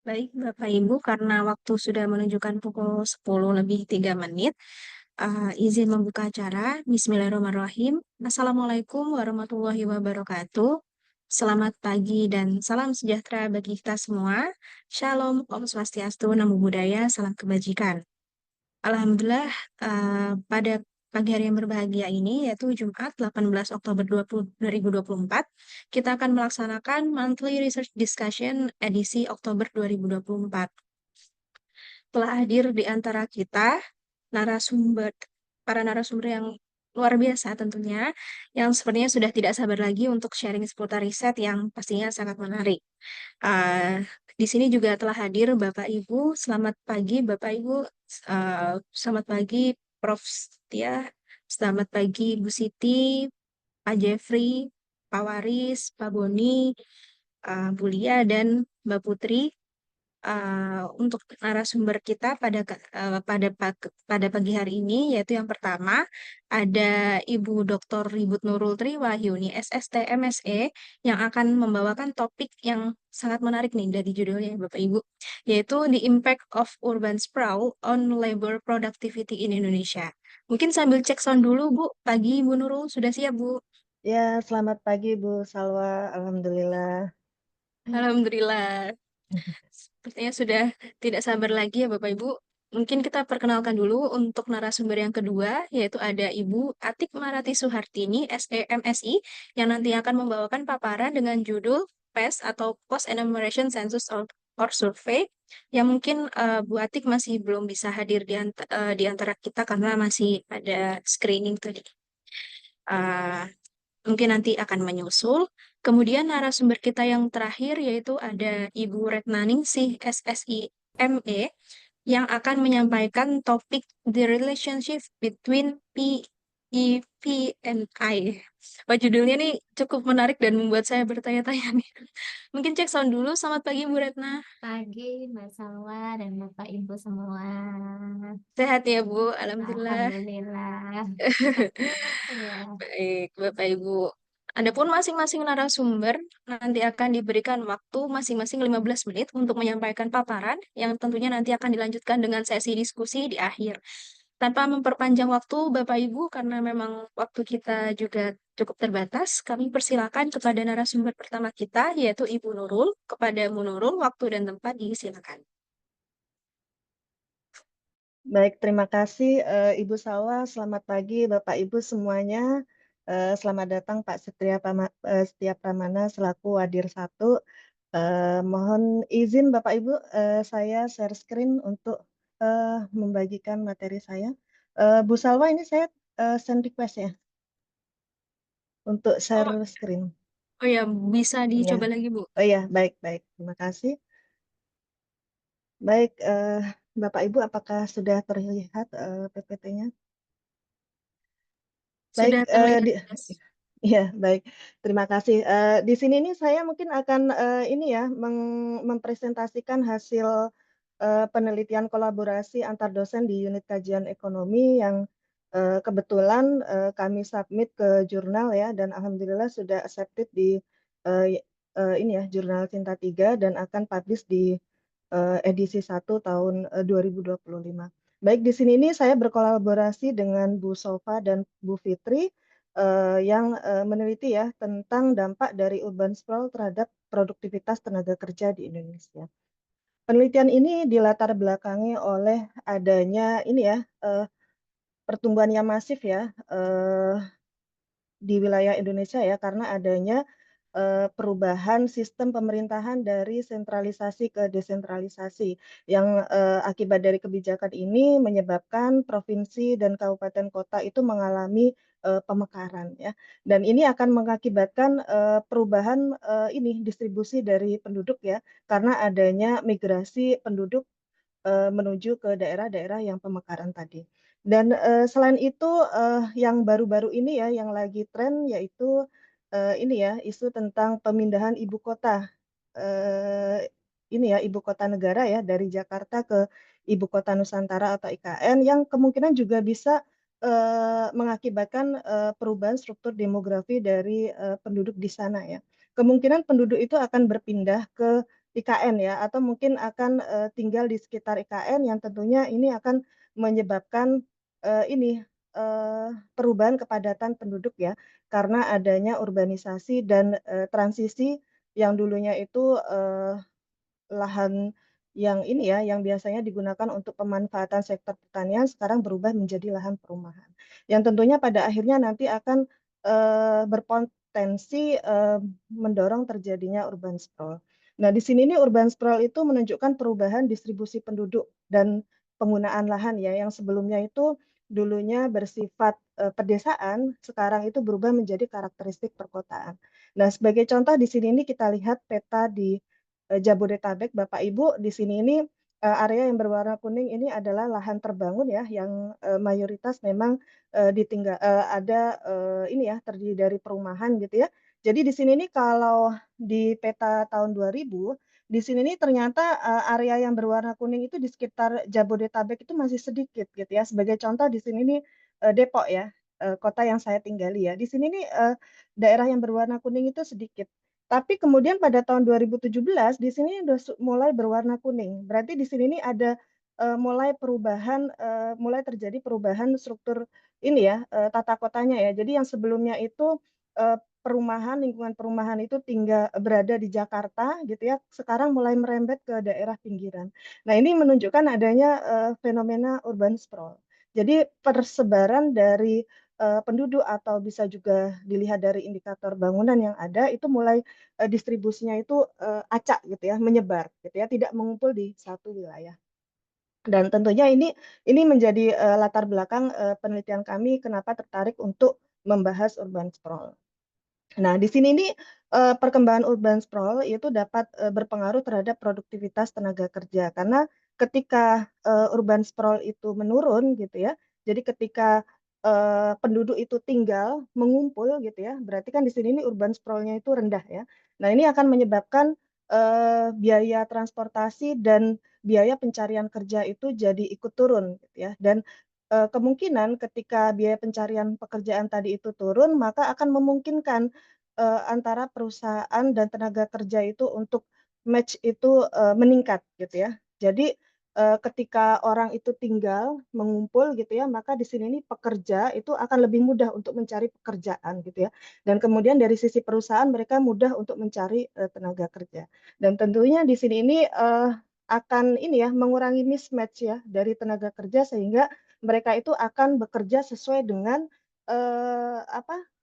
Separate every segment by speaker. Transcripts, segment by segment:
Speaker 1: Baik, Bapak Ibu, karena waktu sudah menunjukkan pukul 10 lebih 3 menit, izin membuka acara. Bismillahirrahmanirrahim. Assalamualaikum warahmatullahi wabarakatuh. Selamat pagi dan salam sejahtera bagi kita semua. Shalom, Om Swastiastu, Namo Buddhaya, salam kebajikan. Alhamdulillah, pada pagi hari yang berbahagia ini, yaitu Jumat 18 Oktober 2024, kita akan melaksanakan Monthly Research Discussion edisi Oktober 2024. Telah hadir di antara kita narasumber, para narasumber yang luar biasa tentunya, yang sepertinya sudah tidak sabar lagi untuk sharing seputar riset yang pastinya sangat menarik. Uh, di sini juga telah hadir Bapak Ibu. Selamat pagi Bapak Ibu. Selamat pagi Prof. Setia. Selamat pagi Bu Siti, Pak Jeffrey, Pak Waris, Pak Boni, Bu Lia, dan Mbak Putri. Untuk narasumber kita pada pagi hari ini, yaitu yang pertama ada Ibu Dr. Ribut Nurul Triwahyuni SST MSE yang akan membawakan topik yang sangat menarik nih dari judulnya Bapak Ibu, yaitu The Impact of Urban Sprawl on Labor Productivity in Indonesia. Mungkin sambil cek sound dulu Bu. Pagi Bu Nurul, sudah siap Bu?
Speaker 2: Ya, selamat pagi Bu Salwa. Alhamdulillah.
Speaker 1: Alhamdulillah. Sepertinya sudah tidak sabar lagi ya Bapak Ibu. Mungkin kita perkenalkan dulu untuk narasumber yang kedua, yaitu ada Ibu Atik Marati Suhartini, SEMSI, yang nanti akan membawakan paparan dengan judul PES atau Post Enumeration Census or Survey, yang mungkin Bu Atik masih belum bisa hadir di antara kita karena masih ada screening tadi. Uh, Mungkin nanti akan menyusul. Kemudian narasumber kita yang terakhir yaitu ada Ibu Retnaningsih SSI ME yang akan menyampaikan topik The Relationship Between PEP and I. Wah, judulnya nih cukup menarik dan membuat saya bertanya-tanya nih. Mungkin cek sound dulu. Selamat pagi Bu Retna.
Speaker 3: Pagi, Mbak Salwa dan Bapak Ibu semua.
Speaker 1: Sehat ya Bu? Alhamdulillah.
Speaker 3: Alhamdulillah. Ya,
Speaker 1: Baik, Bapak Ibu. Adapun masing-masing narasumber nanti akan diberikan waktu masing-masing 15 menit untuk menyampaikan paparan yang tentunya nanti akan dilanjutkan dengan sesi diskusi di akhir. Tanpa memperpanjang waktu Bapak Ibu, karena memang waktu kita juga cukup terbatas, kami persilakan kepada narasumber pertama kita, yaitu Ibu Nurul. Kepada Bu Nurul, waktu dan tempat disilakan.
Speaker 2: Baik, terima kasih Ibu Salwa. Selamat pagi Bapak Ibu semuanya. Selamat datang Pak Setia Pramana selaku Wadir 1. Mohon izin Bapak Ibu, saya share screen untuk membagikan materi saya. Bu Salwa, ini saya send request ya untuk
Speaker 1: Oh,
Speaker 2: share screen.
Speaker 1: oh ya, bisa
Speaker 2: Ya.
Speaker 1: dicoba lagi Bu.
Speaker 2: Oh iya, baik. Terima kasih. Baik, Bapak Ibu, apakah sudah terlihat PPT-nya? Baik,
Speaker 1: Sudah terlihat.
Speaker 2: ya baik. Terima kasih. Di sini nih saya mungkin akan ini ya mempresentasikan hasil penelitian kolaborasi antar dosen di unit kajian ekonomi yang kebetulan kami submit ke jurnal ya, dan alhamdulillah sudah accepted di ini ya jurnal Cinta 3 dan akan publish di edisi 1 tahun 2025. Baik, di sini ini saya berkolaborasi dengan Bu Sofa dan Bu Fitri yang meneliti ya tentang dampak dari urban sprawl terhadap produktivitas tenaga kerja di Indonesia. Penelitian ini dilatar belakangi oleh adanya ini ya pertumbuhan yang masif ya di wilayah Indonesia ya, karena adanya perubahan sistem pemerintahan dari sentralisasi ke desentralisasi yang akibat dari kebijakan ini menyebabkan provinsi dan kabupaten kota itu mengalami pemekaran ya, dan ini akan mengakibatkan perubahan ini distribusi dari penduduk ya, karena adanya migrasi penduduk menuju ke daerah-daerah yang pemekaran tadi. Dan selain itu yang baru-baru ini ya yang lagi tren yaitu ini ya isu tentang pemindahan ibu kota ini ya ibu kota negara ya dari Jakarta ke ibu kota Nusantara atau IKN yang kemungkinan juga bisa mengakibatkan perubahan struktur demografi dari penduduk di sana ya. Kemungkinan penduduk itu akan berpindah ke IKN ya, atau mungkin akan tinggal di sekitar IKN yang tentunya ini akan menyebabkan perubahan kepadatan penduduk ya, karena adanya urbanisasi dan transisi yang dulunya itu lahan yang ini ya, yang biasanya digunakan untuk pemanfaatan sektor pertanian sekarang berubah menjadi lahan perumahan. Yang tentunya pada akhirnya nanti akan berpotensi mendorong terjadinya urban sprawl. Nah, di sini ini urban sprawl itu menunjukkan perubahan distribusi penduduk dan penggunaan lahan ya, yang sebelumnya itu dulunya bersifat pedesaan, sekarang itu berubah menjadi karakteristik perkotaan. Nah, sebagai contoh di sini ini kita lihat peta di Jabodetabek, Bapak Ibu, di sini ini area yang berwarna kuning ini adalah lahan terbangun ya, yang mayoritas memang ini ya, terdiri dari perumahan gitu ya. Jadi di sini nih kalau di peta tahun 2000, di sini nih ternyata area yang berwarna kuning itu di sekitar Jabodetabek itu masih sedikit gitu ya. Sebagai contoh di sini nih Depok ya, kota yang saya tinggali ya. Di sini nih daerah yang berwarna kuning itu sedikit. Tapi kemudian pada tahun 2017 di sini udah mulai berwarna kuning. Berarti di sini nih ada mulai perubahan, mulai terjadi perubahan struktur ini ya, tata kotanya ya. Jadi yang sebelumnya itu perumahan, lingkungan perumahan itu berada di Jakarta gitu ya, sekarang mulai merembet ke daerah pinggiran. Nah, ini menunjukkan adanya fenomena urban sprawl. Jadi persebaran dari penduduk atau bisa juga dilihat dari indikator bangunan yang ada itu mulai distribusinya itu acak gitu ya, menyebar gitu ya, tidak mengumpul di satu wilayah. Dan tentunya ini menjadi latar belakang penelitian kami kenapa tertarik untuk membahas urban sprawl. Nah, di sini ini perkembangan urban sprawl itu dapat berpengaruh terhadap produktivitas tenaga kerja karena ketika urban sprawl itu menurun gitu ya, jadi ketika penduduk itu tinggal mengumpul gitu ya, berarti kan di sini ini urban sprawl-nya itu rendah ya. Nah, ini akan menyebabkan biaya transportasi dan biaya pencarian kerja itu jadi ikut turun gitu ya. Dan kemungkinan ketika biaya pencarian pekerjaan tadi itu turun, maka akan memungkinkan antara perusahaan dan tenaga kerja itu untuk match itu meningkat gitu ya. Jadi ketika orang itu tinggal mengumpul gitu ya, maka di sini nih pekerja itu akan lebih mudah untuk mencari pekerjaan gitu ya. Dan kemudian dari sisi perusahaan mereka mudah untuk mencari tenaga kerja. Dan tentunya di sini ini akan ini ya mengurangi mismatch ya dari tenaga kerja sehingga mereka itu akan bekerja sesuai dengan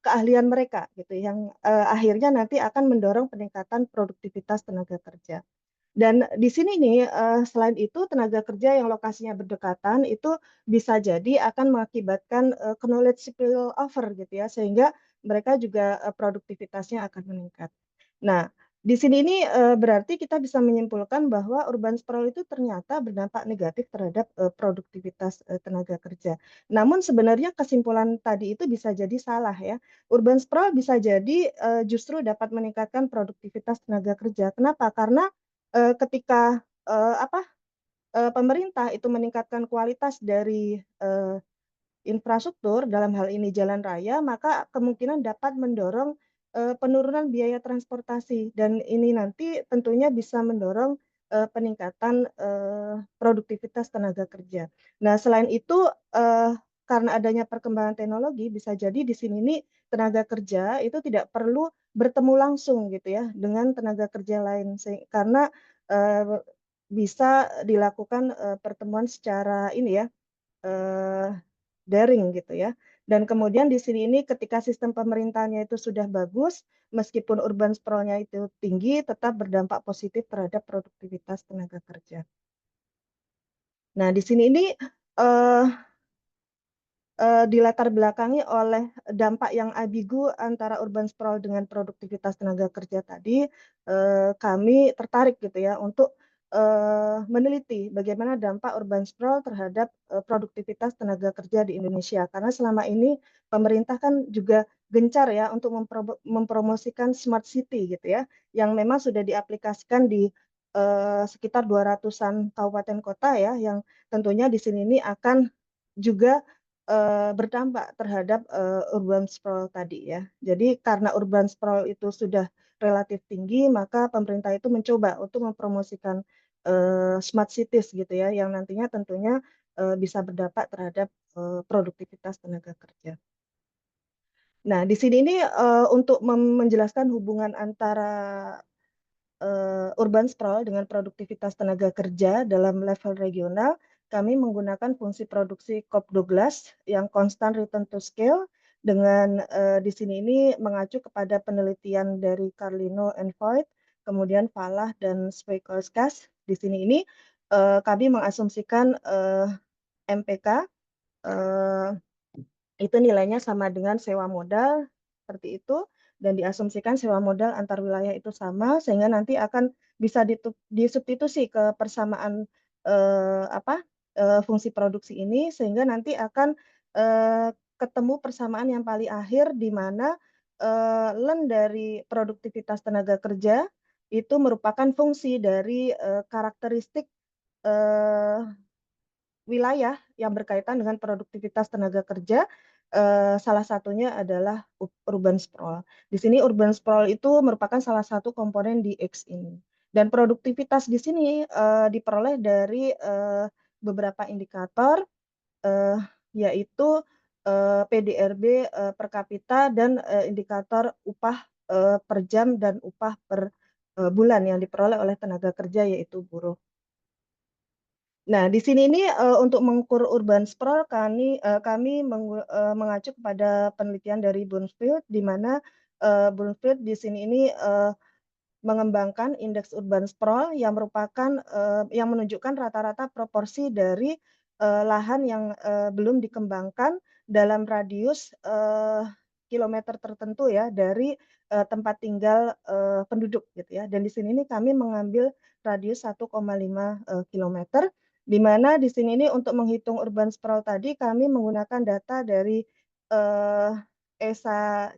Speaker 2: keahlian mereka gitu yang akhirnya nanti akan mendorong peningkatan produktivitas tenaga kerja. Dan di sini nih selain itu tenaga kerja yang lokasinya berdekatan itu bisa jadi akan mengakibatkan knowledge spillover gitu ya sehingga mereka juga produktivitasnya akan meningkat. Nah, di sini ini berarti kita bisa menyimpulkan bahwa urban sprawl itu ternyata berdampak negatif terhadap produktivitas tenaga kerja. Namun sebenarnya kesimpulan tadi itu bisa jadi salah ya. Urban sprawl bisa jadi justru dapat meningkatkan produktivitas tenaga kerja. Kenapa? Karena ketika pemerintah itu meningkatkan kualitas dari infrastruktur, dalam hal ini jalan raya, maka kemungkinan dapat mendorong penurunan biaya transportasi dan ini nanti tentunya bisa mendorong peningkatan produktivitas tenaga kerja. Nah, selain itu karena adanya perkembangan teknologi bisa jadi di sini nih tenaga kerja itu tidak perlu bertemu langsung gitu ya dengan tenaga kerja lain karena eh, bisa dilakukan pertemuan secara ini ya daring gitu ya. Dan kemudian di sini ini ketika sistem pemerintahannya itu sudah bagus, meskipun urban sprawl-nya itu tinggi, tetap berdampak positif terhadap produktivitas tenaga kerja. Nah, di sini ini eh, dilatar belakangi oleh dampak yang ambigu antara urban sprawl dengan produktivitas tenaga kerja tadi, kami tertarik gitu ya untuk meneliti bagaimana dampak urban sprawl terhadap produktivitas tenaga kerja di Indonesia. Karena selama ini pemerintah kan juga gencar ya untuk mempromosikan smart city gitu ya, yang memang sudah diaplikasikan di sekitar 200-an kabupaten kota ya, yang tentunya di sini ini akan juga berdampak terhadap urban sprawl tadi ya. Jadi karena urban sprawl itu sudah relatif tinggi, maka pemerintah itu mencoba untuk mempromosikan smart cities gitu ya, yang nantinya tentunya bisa berdampak terhadap produktivitas tenaga kerja. Nah, di sini ini untuk menjelaskan hubungan antara urban sprawl dengan produktivitas tenaga kerja dalam level regional, kami menggunakan fungsi produksi Cobb-Douglas yang constant return to scale dengan di sini ini mengacu kepada penelitian dari Carlino and Voigt, kemudian Falah dan Spijkerskas. Di sini ini kami mengasumsikan MPK itu nilainya sama dengan sewa modal seperti itu, dan diasumsikan sewa modal antar wilayah itu sama, sehingga nanti akan bisa disubstitusi ke persamaan fungsi produksi ini, sehingga nanti akan ketemu persamaan yang paling akhir di mana lem dari produktivitas tenaga kerja itu merupakan fungsi dari karakteristik wilayah yang berkaitan dengan produktivitas tenaga kerja, salah satunya adalah urban sprawl. Di sini urban sprawl itu merupakan salah satu komponen di X ini. Dan produktivitas di sini diperoleh dari beberapa indikator, yaitu PDRB per kapita dan indikator upah per jam dan upah per bulan yang diperoleh oleh tenaga kerja yaitu buruh. Nah, di sini ini untuk mengukur urban sprawl kami mengacu kepada penelitian dari Brunfield, di mana Brunfield di sini ini mengembangkan indeks urban sprawl yang merupakan yang menunjukkan rata-rata proporsi dari lahan yang belum dikembangkan dalam radius kilometer tertentu ya dari tempat tinggal penduduk gitu ya. Dan di sini ini kami mengambil radius 1,5 kilometer, di mana di sini ini untuk menghitung urban sprawl tadi kami menggunakan data dari ESA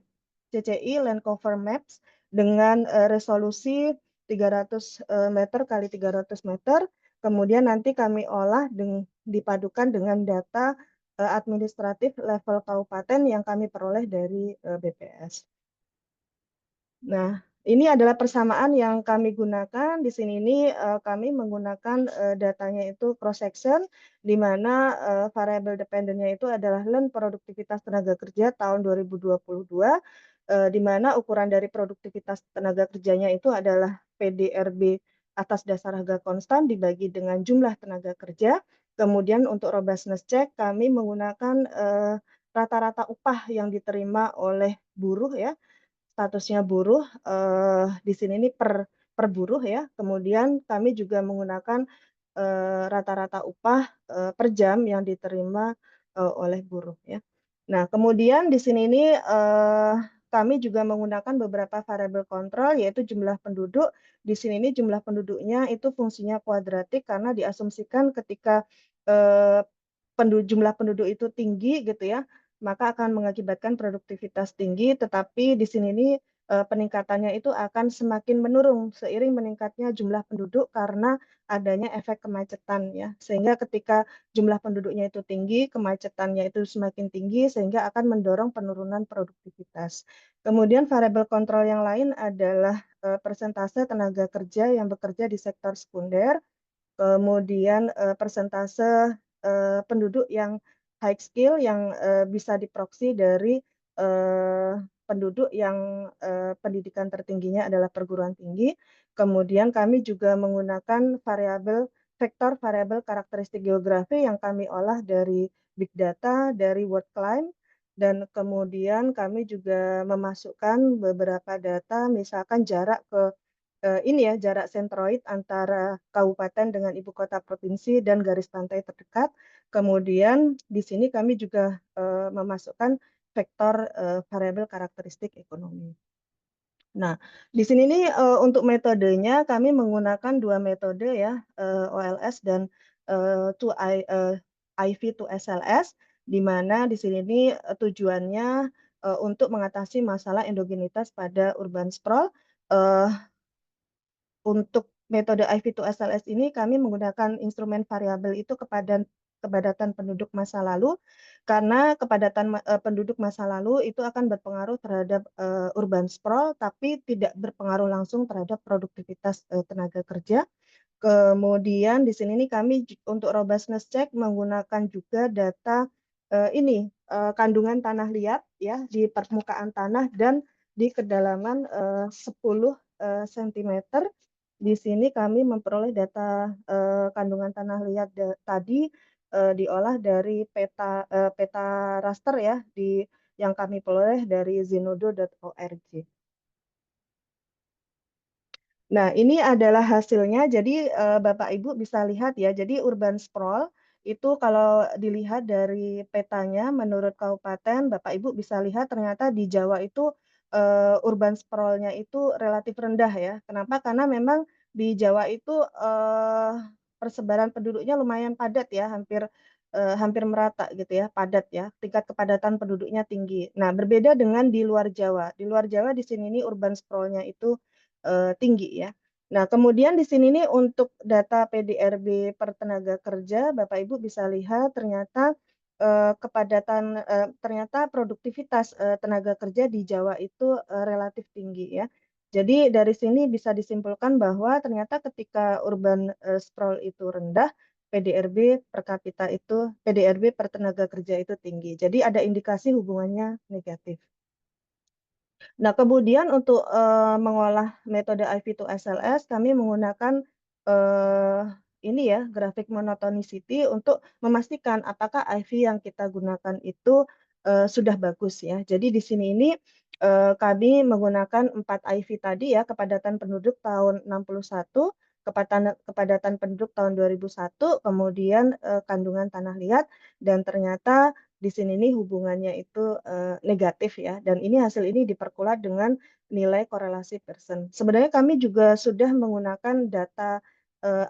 Speaker 2: CCI Land Cover Maps dengan resolusi 300 meter kali 300 meter. Kemudian nanti kami olah dipadukan dengan data administratif level kabupaten yang kami peroleh dari BPS. Nah, ini adalah persamaan yang kami gunakan. Di sini ini kami menggunakan datanya itu cross section, di mana variabel dependennya itu adalah LEN produktivitas tenaga kerja tahun 2022, di mana ukuran dari produktivitas tenaga kerjanya itu adalah PDRB atas dasar harga konstan dibagi dengan jumlah tenaga kerja. Kemudian untuk robustness check kami menggunakan rata-rata upah yang diterima oleh buruh ya, statusnya buruh di sini ini per buruh ya. Kemudian kami juga menggunakan rata-rata upah per jam yang diterima oleh buruh ya. Nah, kemudian di sini ini kami juga menggunakan beberapa variabel kontrol yaitu jumlah penduduk. Di sini ini jumlah penduduknya itu fungsinya kuadratik karena diasumsikan ketika jumlah penduduk itu tinggi gitu ya, maka akan mengakibatkan produktivitas tinggi, tetapi di sini ini peningkatannya itu akan semakin menurun seiring meningkatnya jumlah penduduk karena adanya efek kemacetan ya. Sehingga ketika jumlah penduduknya itu tinggi, kemacetannya itu semakin tinggi sehingga akan mendorong penurunan produktivitas. Kemudian variabel kontrol yang lain adalah persentase tenaga kerja yang bekerja di sektor sekunder, kemudian persentase penduduk yang high skill yang bisa diproksi dari penduduk yang pendidikan tertingginya adalah perguruan tinggi. Kemudian kami juga menggunakan vektor variabel karakteristik geografi yang kami olah dari big data, dari word climb, dan kemudian kami juga memasukkan beberapa data, misalkan jarak ke ini ya, jarak sentroid antara kabupaten dengan ibu kota provinsi dan garis pantai terdekat. Kemudian di sini kami juga memasukkan vektor variabel karakteristik ekonomi. Nah, di sini nih untuk metodenya kami menggunakan dua metode ya, OLS dan IV to SLS, di mana di sini nih tujuannya untuk mengatasi masalah endogenitas pada urban sprawl. Untuk metode IV to SLS ini kami menggunakan instrumen variabel itu kepada kepadatan penduduk masa lalu, karena kepadatan penduduk masa lalu itu akan berpengaruh terhadap urban sprawl, tapi tidak berpengaruh langsung terhadap produktivitas tenaga kerja. Kemudian di sini nih kami untuk robustness check menggunakan juga data kandungan tanah liat ya di permukaan tanah dan di kedalaman 10 cm. Di sini kami memperoleh data kandungan tanah liat tadi diolah dari peta raster ya yang kami peroleh dari zenodo.org. Nah, ini adalah hasilnya. Jadi Bapak Ibu bisa lihat ya. Jadi urban sprawl itu kalau dilihat dari petanya menurut kabupaten, Bapak Ibu bisa lihat ternyata di Jawa itu urban sprawl-nya itu relatif rendah ya. Kenapa? Karena memang di Jawa itu persebaran penduduknya lumayan padat ya, hampir merata gitu ya, padat ya. Tingkat kepadatan penduduknya tinggi. Nah, berbeda dengan di luar Jawa. Di luar Jawa di sini nih urban sprawl-nya itu tinggi ya. Nah, kemudian di sini nih untuk data PDRB per tenaga kerja, Bapak Ibu bisa lihat ternyata ternyata produktivitas tenaga kerja di Jawa itu relatif tinggi ya. Jadi dari sini bisa disimpulkan bahwa ternyata ketika urban sprawl itu rendah, PDRB per kapita itu PDRB per tenaga kerja itu tinggi. Jadi ada indikasi hubungannya negatif. Nah, kemudian untuk mengolah metode IV to SLS, kami menggunakan ini ya, grafik monotonicity untuk memastikan apakah IV yang kita gunakan itu sudah bagus ya. Jadi di sini ini kami menggunakan 4 IV tadi ya, kepadatan penduduk tahun 61, kepadatan penduduk tahun 2001, kemudian kandungan tanah liat, dan ternyata di sini nih hubungannya itu negatif ya, dan hasil ini diperkuat dengan nilai korelasi Pearson. Sebenarnya kami juga sudah menggunakan data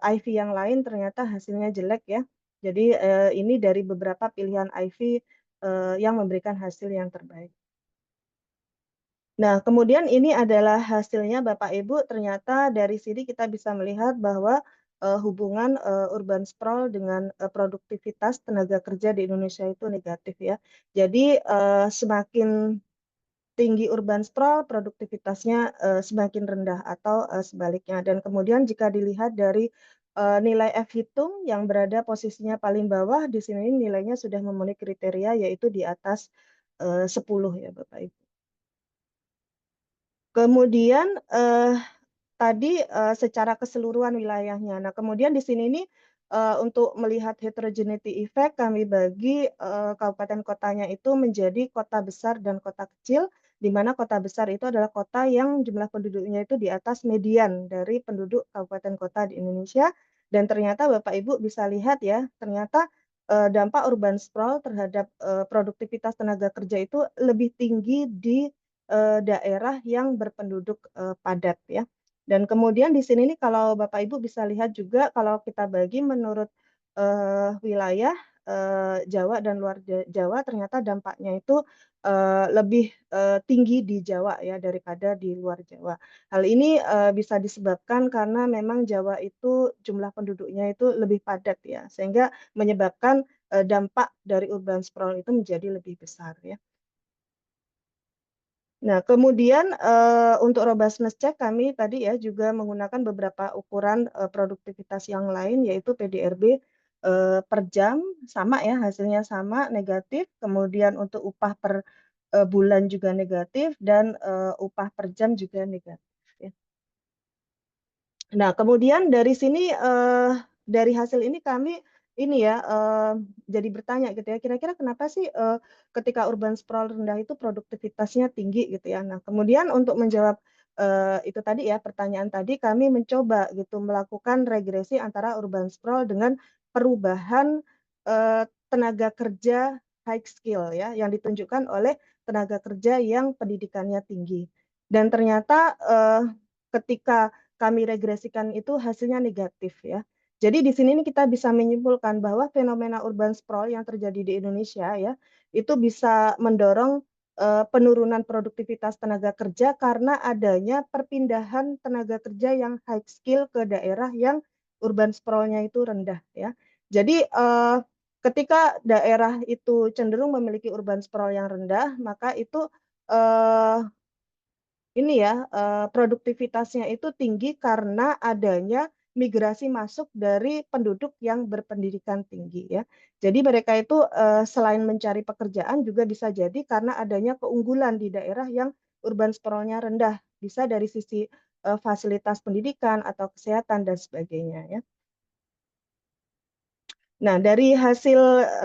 Speaker 2: IV yang lain, ternyata hasilnya jelek ya. Jadi ini dari beberapa pilihan IV yang memberikan hasil yang terbaik. Nah, kemudian ini adalah hasilnya Bapak Ibu, ternyata dari sini kita bisa melihat bahwa hubungan urban sprawl dengan produktivitas tenaga kerja di Indonesia itu negatif ya. Jadi semakin tinggi urban sprawl, produktivitasnya semakin rendah atau sebaliknya. Dan kemudian jika dilihat dari nilai F hitung yang berada posisinya paling bawah, di sini nilainya sudah memenuhi kriteria yaitu di atas 10 ya Bapak Ibu. Kemudian tadi secara keseluruhan wilayahnya. Nah, kemudian di sini nih untuk melihat heterogeneity effect kami bagi kabupaten kotanya itu menjadi kota besar dan kota kecil, di mana kota besar itu adalah kota yang jumlah penduduknya itu di atas median dari penduduk kabupaten kota di Indonesia. Dan ternyata Bapak Ibu bisa lihat ya, ternyata dampak urban sprawl terhadap produktivitas tenaga kerja itu lebih tinggi di daerah yang berpenduduk padat ya. Dan kemudian di sini nih kalau Bapak Ibu bisa lihat juga kalau kita bagi menurut wilayah Jawa dan luar Jawa, ternyata dampaknya itu lebih tinggi di Jawa ya daripada di luar Jawa. Hal ini bisa disebabkan karena memang Jawa itu jumlah penduduknya itu lebih padat ya, sehingga menyebabkan dampak dari urban sprawl itu menjadi lebih besar ya. Nah, kemudian untuk robustness check kami tadi ya juga menggunakan beberapa ukuran produktivitas yang lain, yaitu PDRB per jam, sama ya, hasilnya sama, negatif. Kemudian untuk upah per bulan juga negatif, dan upah per jam juga negatif ya. Nah, kemudian dari sini dari hasil ini kami jadi bertanya gitu ya, kira-kira kenapa sih ketika urban sprawl rendah itu produktivitasnya tinggi gitu ya. Nah, kemudian untuk menjawab itu tadi ya, pertanyaan tadi, kami mencoba gitu melakukan regresi antara urban sprawl dengan perubahan tenaga kerja high skill ya, yang ditunjukkan oleh tenaga kerja yang pendidikannya tinggi. Dan ternyata ketika kami regresikan itu hasilnya negatif ya. Jadi di sini kita bisa menyimpulkan bahwa fenomena urban sprawl yang terjadi di Indonesia ya, itu bisa mendorong penurunan produktivitas tenaga kerja karena adanya perpindahan tenaga kerja yang high skill ke daerah yang urban sprawl-nya itu rendah ya. Jadi ketika daerah itu cenderung memiliki urban sprawl yang rendah, maka itu produktivitasnya itu tinggi karena adanya migrasi masuk dari penduduk yang berpendidikan tinggi ya. Jadi mereka itu selain mencari pekerjaan juga bisa jadi karena adanya keunggulan di daerah yang urban sprawl-nya rendah, bisa dari sisi fasilitas pendidikan atau kesehatan dan sebagainya ya. Nah, dari hasil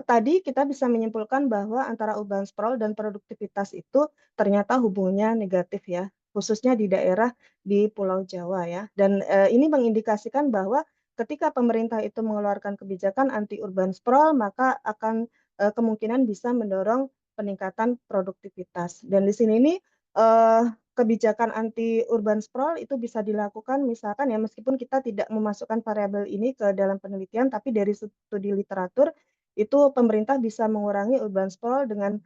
Speaker 2: tadi kita bisa menyimpulkan bahwa antara urban sprawl dan produktivitas itu ternyata hubungannya negatif ya, khususnya di daerah di Pulau Jawa ya. Dan ini mengindikasikan bahwa ketika pemerintah itu mengeluarkan kebijakan anti urban sprawl, maka akan kemungkinan bisa mendorong peningkatan produktivitas. Dan di sini nih kebijakan anti urban sprawl itu bisa dilakukan misalkan ya meskipun kita tidak memasukkan variabel ini ke dalam penelitian, tapi dari studi literatur itu pemerintah bisa mengurangi urban sprawl dengan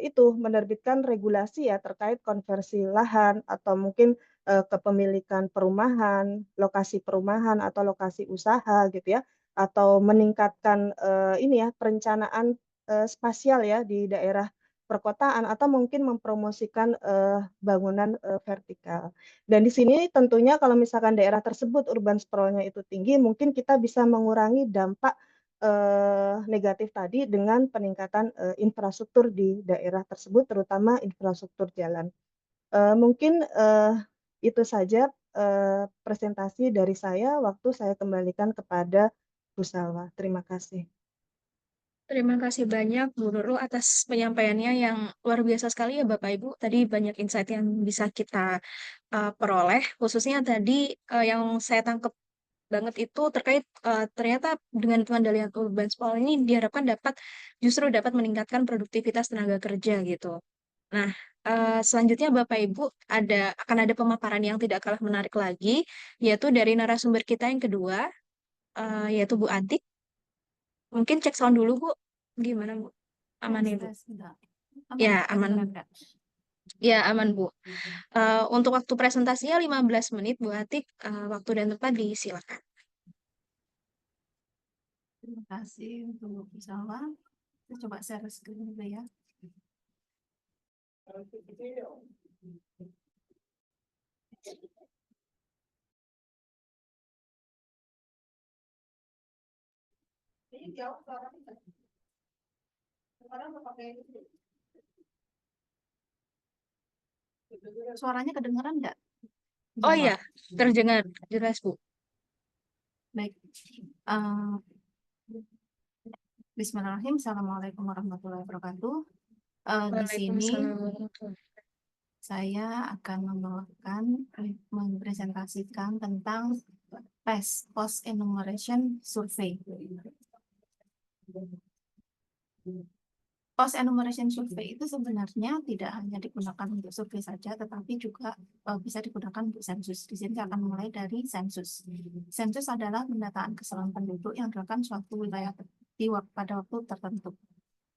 Speaker 2: itu menerbitkan regulasi ya terkait konversi lahan atau mungkin kepemilikan perumahan, lokasi perumahan atau lokasi usaha gitu ya, atau meningkatkan ini ya perencanaan spasial ya di daerah perkotaan atau mungkin mempromosikan bangunan vertikal. Dan di sini tentunya kalau misalkan daerah tersebut urban sprawl-nya itu tinggi, mungkin kita bisa mengurangi dampak negatif tadi dengan peningkatan infrastruktur di daerah tersebut, terutama infrastruktur jalan. Mungkin itu saja presentasi dari saya. Waktu saya kembalikan kepada Bu Salwa. Terima kasih.
Speaker 1: Terima kasih banyak Bu Nurul atas penyampaiannya yang luar biasa sekali ya Bapak Ibu. Tadi banyak insight yang bisa kita peroleh, khususnya tadi yang saya tangkap banget itu terkait ternyata dengan pengendalian urban sprawl ini diharapkan justru dapat meningkatkan produktivitas tenaga kerja gitu. Nah, selanjutnya Bapak Ibu akan ada pemaparan yang tidak kalah menarik lagi, yaitu dari narasumber kita yang kedua, yaitu Bu Atik. Mungkin cek sound dulu Bu, gimana Bu? Aman ya Bu? Ya, aman. Ya, aman Bu. Untuk waktu presentasinya 15 menit Bu Atik, waktu dan tempat disilakan.
Speaker 4: Terima kasih untuk Salwa. Kita coba share screen dulu ya. Suaranya kedengaran nggak?
Speaker 1: Oh iya, terdengar jelas Bu.
Speaker 4: Baik. Bismillahirrahmanirrahim. Assalamualaikum warahmatullahi wabarakatuh. Di sini
Speaker 1: Waalaikumsalam.
Speaker 4: saya akan mempresentasikan tentang PES, Post Enumeration Survey. Post Enumeration Survey itu sebenarnya tidak hanya digunakan untuk survei saja, tetapi juga bisa digunakan untuk sensus. Di sini saya akan mulai dari sensus. Sensus adalah pendataan keseluruhan penduduk yang dilakukan suatu wilayah pada waktu tertentu.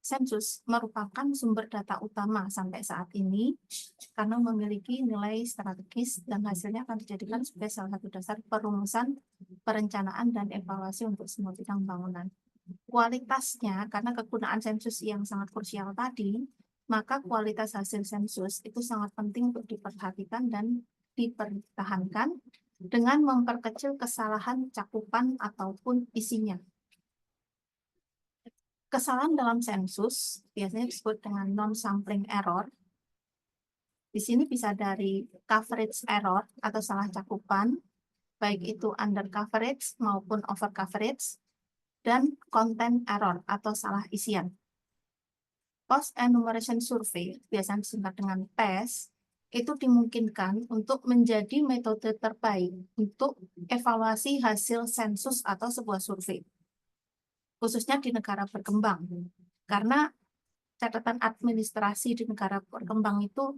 Speaker 4: Sensus merupakan sumber data utama sampai saat ini karena memiliki nilai strategis dan hasilnya akan dijadikan sebagai salah satu dasar perumusan, perencanaan, dan evaluasi untuk semua bidang bangunan. Kualitasnya, karena kegunaan sensus yang sangat krusial tadi, maka kualitas hasil sensus itu sangat penting untuk diperhatikan dan dipertahankan dengan memperkecil kesalahan cakupan ataupun isinya. Kesalahan dalam sensus biasanya disebut dengan non-sampling error. Di sini bisa dari coverage error atau salah cakupan, baik itu under coverage maupun over coverage, dan content error atau salah isian. Post Enumeration Survey, biasanya disingkat dengan PES, itu dimungkinkan untuk menjadi metode terbaik untuk evaluasi hasil sensus atau sebuah survei, khususnya di negara berkembang. Karena catatan administrasi di negara berkembang itu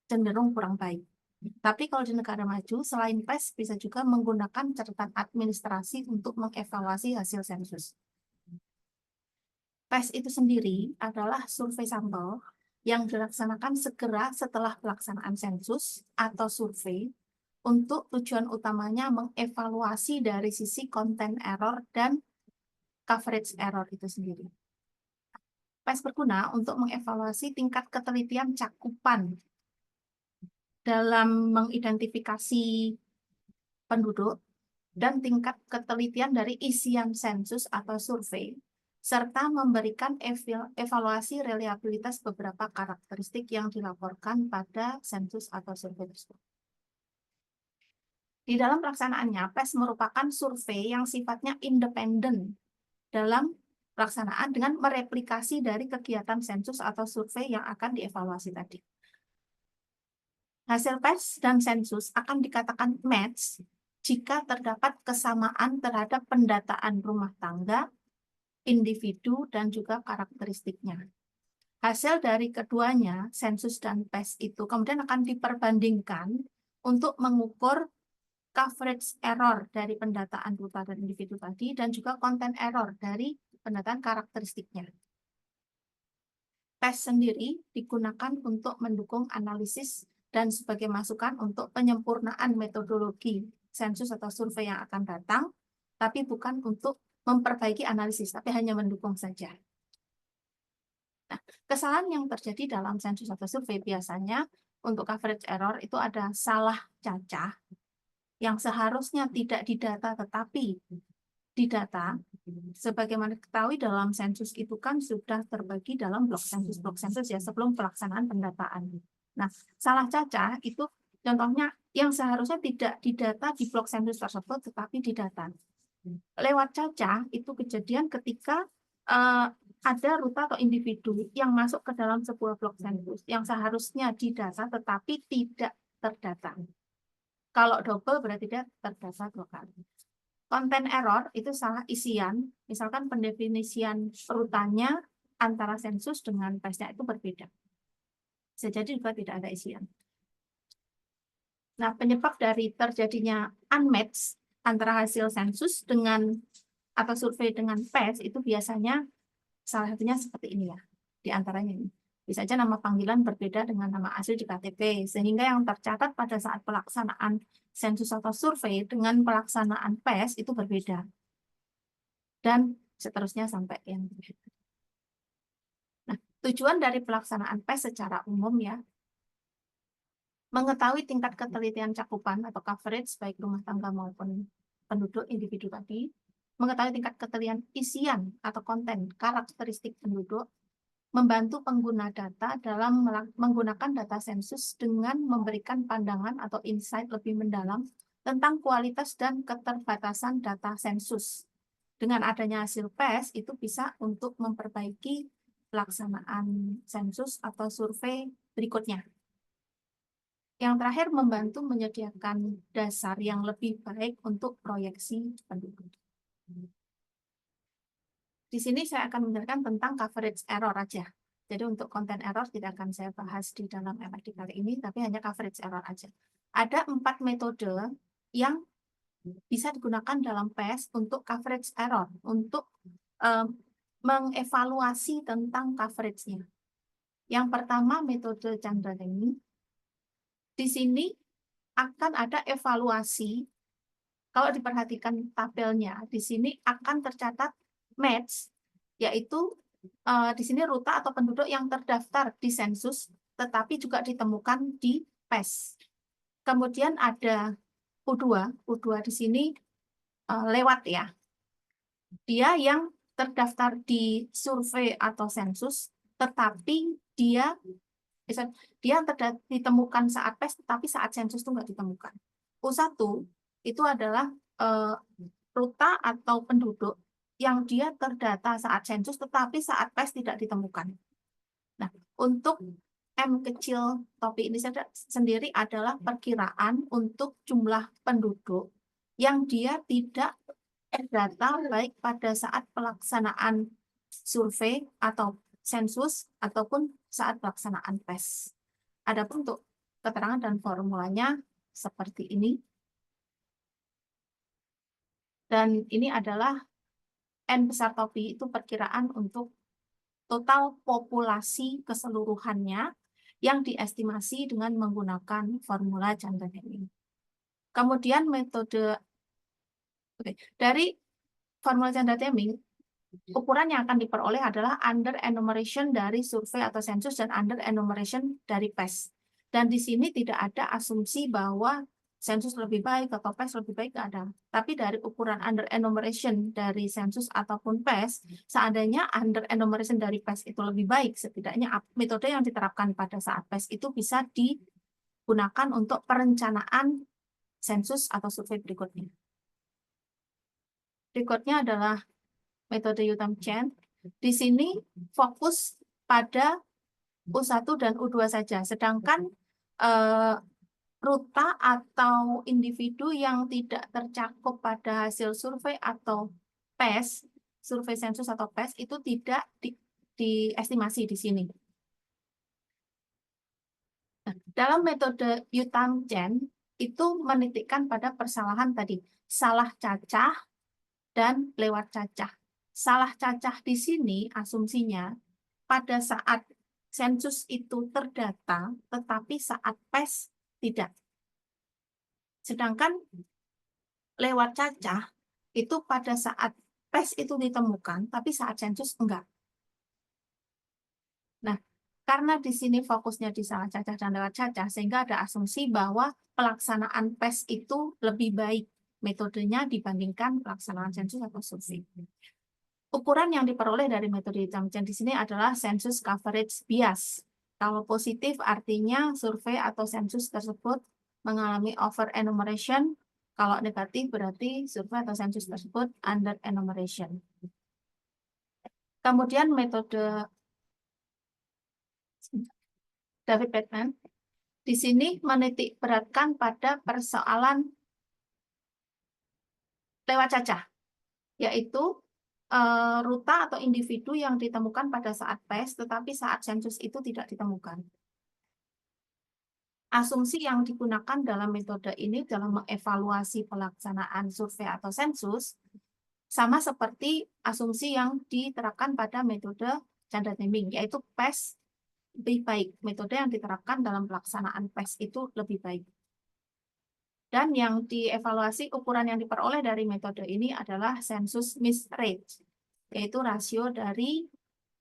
Speaker 4: cenderung kurang baik. Tapi kalau di negara maju, selain PES, bisa juga menggunakan catatan administrasi untuk mengevaluasi hasil sensus. PES itu sendiri adalah survei sampel yang dilaksanakan segera setelah pelaksanaan sensus atau survei untuk tujuan utamanya mengevaluasi dari sisi konten error dan coverage error itu sendiri. PES berguna untuk mengevaluasi tingkat ketelitian cakupan dalam mengidentifikasi penduduk dan tingkat ketelitian dari isian sensus atau survei, serta memberikan evaluasi reliabilitas beberapa karakteristik yang dilaporkan pada sensus atau survei tersebut. Di dalam pelaksanaannya, PES merupakan survei yang sifatnya independen dalam pelaksanaan dengan mereplikasi dari kegiatan sensus atau survei yang akan dievaluasi tadi. Hasil PES dan sensus akan dikatakan match jika terdapat kesamaan terhadap pendataan rumah tangga, individu, dan juga karakteristiknya. Hasil dari keduanya, sensus dan PES itu kemudian akan diperbandingkan untuk mengukur coverage error dari pendataan ruta dan individu tadi, dan juga konten error dari pendataan karakteristiknya. PES sendiri digunakan untuk mendukung analisis dan sebagai masukan untuk penyempurnaan metodologi sensus atau survei yang akan datang, tapi bukan untuk memperbaiki analisis, tapi hanya mendukung saja. Nah, kesalahan yang terjadi dalam sensus atau survei biasanya untuk coverage error itu ada salah cacah yang seharusnya tidak didata tetapi didata. Sebagaimana diketahui dalam sensus itu kan sudah terbagi dalam blok sensus ya sebelum pelaksanaan pendataan. Nah, salah cacah itu contohnya yang seharusnya tidak didata di blok sensus tersebut tetapi didata. Lewat cacah itu kejadian ketika ada ruta atau individu yang masuk ke dalam sebuah blok sensus yang seharusnya didata tetapi tidak terdata. Kalau double berarti dia terdata 2 kali. Konten error itu salah isian, misalkan pendefinisian rutanya antara sensus dengan PES-nya itu berbeda. Bisa jadi juga tidak ada isian. Nah, penyebab dari terjadinya unmatch antara hasil sensus dengan atau survei dengan PES itu biasanya salah satunya seperti ini ya, di antaranya ini. Bisa saja nama panggilan berbeda dengan nama asli di KTP, sehingga yang tercatat pada saat pelaksanaan sensus atau survei dengan pelaksanaan PES itu berbeda. Dan seterusnya sampai yang berbeda. Nah, tujuan dari pelaksanaan PES secara umum ya, mengetahui tingkat ketelitian cakupan atau coverage baik rumah tangga maupun penduduk individu tadi, mengetahui tingkat ketelitian isian atau konten karakteristik penduduk, membantu pengguna data dalam menggunakan data sensus dengan memberikan pandangan atau insight lebih mendalam tentang kualitas dan keterbatasan data sensus. Dengan adanya hasil PES, itu bisa untuk memperbaiki pelaksanaan sensus atau survei berikutnya. Yang terakhir, membantu menyediakan dasar yang lebih baik untuk proyeksi penduduk. Di sini saya akan menjelaskan tentang coverage error aja. Jadi untuk konten error tidak akan saya bahas di dalam MRD kali ini, tapi hanya coverage error aja. Ada 4 metode yang bisa digunakan dalam PES untuk coverage error, untuk mengevaluasi tentang coverage-nya. Yang pertama metode Chandra-Levy. Di sini akan ada evaluasi. Kalau diperhatikan tabelnya, di sini akan tercatat match, yaitu di sini ruta atau penduduk yang terdaftar di sensus, tetapi juga ditemukan di PES. Kemudian ada U2 di sini lewat ya. Dia yang terdaftar di survei atau sensus, tetapi dia ditemukan saat PES, tetapi saat sensus itu nggak ditemukan. U1 itu adalah ruta atau penduduk yang dia terdata saat sensus, tetapi saat PES tidak ditemukan. Nah, untuk M kecil topi ini sendiri adalah perkiraan untuk jumlah penduduk yang dia tidak terdata baik pada saat pelaksanaan survei atau sensus ataupun saat pelaksanaan PES. Adapun untuk keterangan dan formulanya seperti ini. Dan ini adalah N besar topi itu perkiraan untuk total populasi keseluruhannya yang diestimasi dengan menggunakan formula Chandra-Levy. Kemudian metode dari formula Chandra-Levy ukuran yang akan diperoleh adalah under enumeration dari survei atau sensus dan under enumeration dari PES. Dan di sini tidak ada asumsi bahwa sensus lebih baik atau PES lebih baik, nggak ada. Tapi dari ukuran under enumeration dari sensus ataupun PES, seandainya under enumeration dari PES itu lebih baik, setidaknya metode yang diterapkan pada saat PES itu bisa digunakan untuk perencanaan sensus atau survei berikutnya. Berikutnya adalah metode Utham-Chen. Di sini fokus pada U1 dan U2 saja, sedangkan ruta atau individu yang tidak tercakup pada hasil survei atau PES, survei sensus atau PES, itu tidak diestimasi di sini. Nah, dalam metode Utham-Chen itu menitikkan pada persalahan tadi, salah cacah dan lewat cacah. Salah cacah di sini asumsinya pada saat sensus itu terdata, tetapi saat PES tidak. Sedangkan lewat cacah itu pada saat PES itu ditemukan, tapi saat sensus enggak. Nah, karena di sini fokusnya di salah cacah dan lewat cacah, sehingga ada asumsi bahwa pelaksanaan PES itu lebih baik metodenya dibandingkan pelaksanaan sensus atau survei. Ukuran yang diperoleh dari metode Utham-Chen di sini adalah census coverage bias. Kalau positif artinya survei atau sensus tersebut mengalami over enumeration. Kalau negatif berarti survei atau sensus tersebut under enumeration. Kemudian metode David Bateman di sini menitik beratkan pada persoalan lewat cacah, yaitu ruta atau individu yang ditemukan pada saat PES, tetapi saat sensus itu tidak ditemukan. Asumsi yang digunakan dalam metode ini dalam mengevaluasi pelaksanaan survei atau sensus sama seperti asumsi yang diterapkan pada metode Chandra Deming, yaitu PES lebih baik. Metode yang diterapkan dalam pelaksanaan PES itu lebih baik. Dan yang dievaluasi, ukuran yang diperoleh dari metode ini adalah sensus miss rate, yaitu rasio dari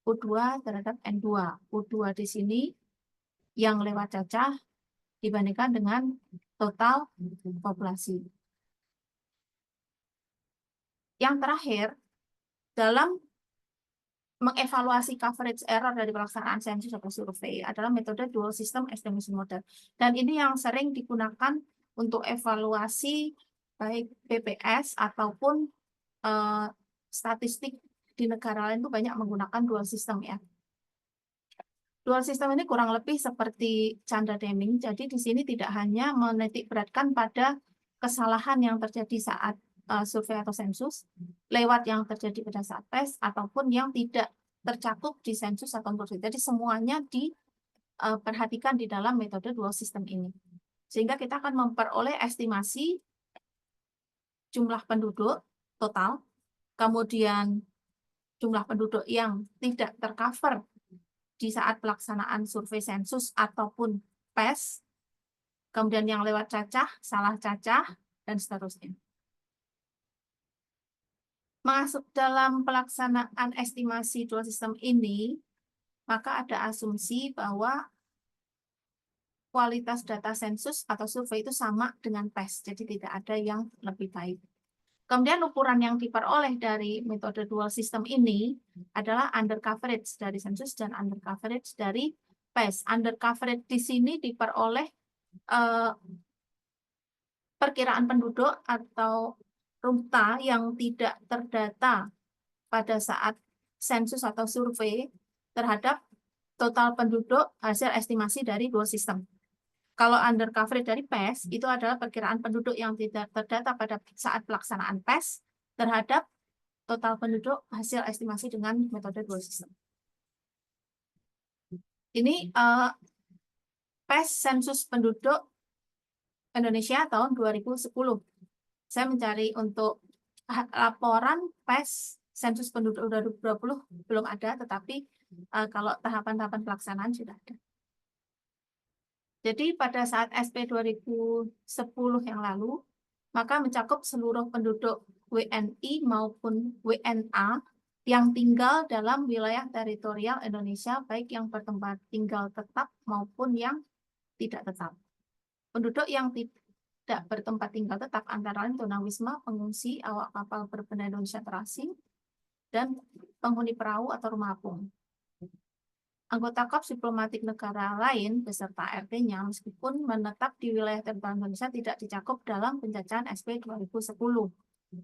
Speaker 4: U2 terhadap N2. U2 di sini yang lewat cacah dibandingkan dengan total populasi. Yang terakhir, dalam mengevaluasi coverage error dari pelaksanaan sensus atau survei adalah metode dual system estimation model. Dan ini yang sering digunakan untuk evaluasi baik BPS ataupun statistik di negara lain itu banyak menggunakan dual system ya. Dual system ini kurang lebih seperti Chandra Deming. Jadi di sini tidak hanya menitik beratkan pada kesalahan yang terjadi saat survei atau sensus, lewat yang terjadi pada saat PES, ataupun yang tidak tercakup di sensus atau survei. Jadi semuanya diperhatikan di dalam metode dual system ini. Sehingga kita akan memperoleh estimasi jumlah penduduk total, kemudian jumlah penduduk yang tidak tercover di saat pelaksanaan survei sensus ataupun PES, kemudian yang lewat cacah, salah cacah, dan seterusnya. Masuk dalam pelaksanaan estimasi dual system ini, maka ada asumsi bahwa kualitas data sensus atau survei itu sama dengan PES, jadi tidak ada yang lebih baik. Kemudian ukuran yang diperoleh dari metode dual system ini adalah under coverage dari sensus dan under coverage dari PES. Under coverage di sini diperoleh perkiraan penduduk atau ruta yang tidak terdata pada saat sensus atau survei terhadap total penduduk hasil estimasi dari dual system. Kalau under coverage dari PES, itu adalah perkiraan penduduk yang tidak terdata pada saat pelaksanaan PES terhadap total penduduk hasil estimasi dengan metode dual system. Ini PES sensus penduduk Indonesia tahun 2010. Saya mencari untuk laporan PES sensus penduduk 2020 belum ada, tetapi kalau tahapan-tahapan pelaksanaan sudah ada. Jadi pada saat SP 2010 yang lalu, maka mencakup seluruh penduduk WNI maupun WNA yang tinggal dalam wilayah teritorial Indonesia, baik yang bertempat tinggal tetap maupun yang tidak tetap. Penduduk yang tidak bertempat tinggal tetap antara lain tunawisma, pengungsi, awak kapal berbendera Indonesia terasing, dan penghuni perahu atau rumah apung. Anggota Korps Diplomatik negara lain beserta RT-nya meskipun menetap di wilayah teritorial Indonesia tidak dicakup dalam penjajahan SP 2010.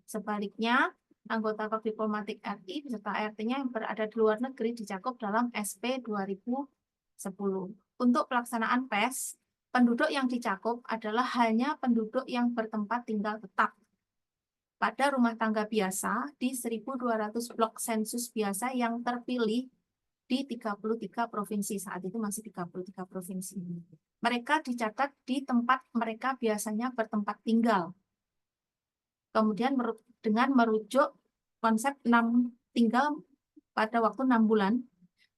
Speaker 4: Sebaliknya, anggota Korps Diplomatik RI beserta RT-nya yang berada di luar negeri dicakup dalam SP 2010. Untuk pelaksanaan PES, penduduk yang dicakup adalah hanya penduduk yang bertempat tinggal tetap pada rumah tangga biasa di 1.200 blok sensus biasa yang terpilih di 33 provinsi. Saat itu masih 33 provinsi. Mereka dicatat di tempat mereka biasanya bertempat tinggal. Kemudian dengan merujuk konsep tinggal pada waktu 6 bulan,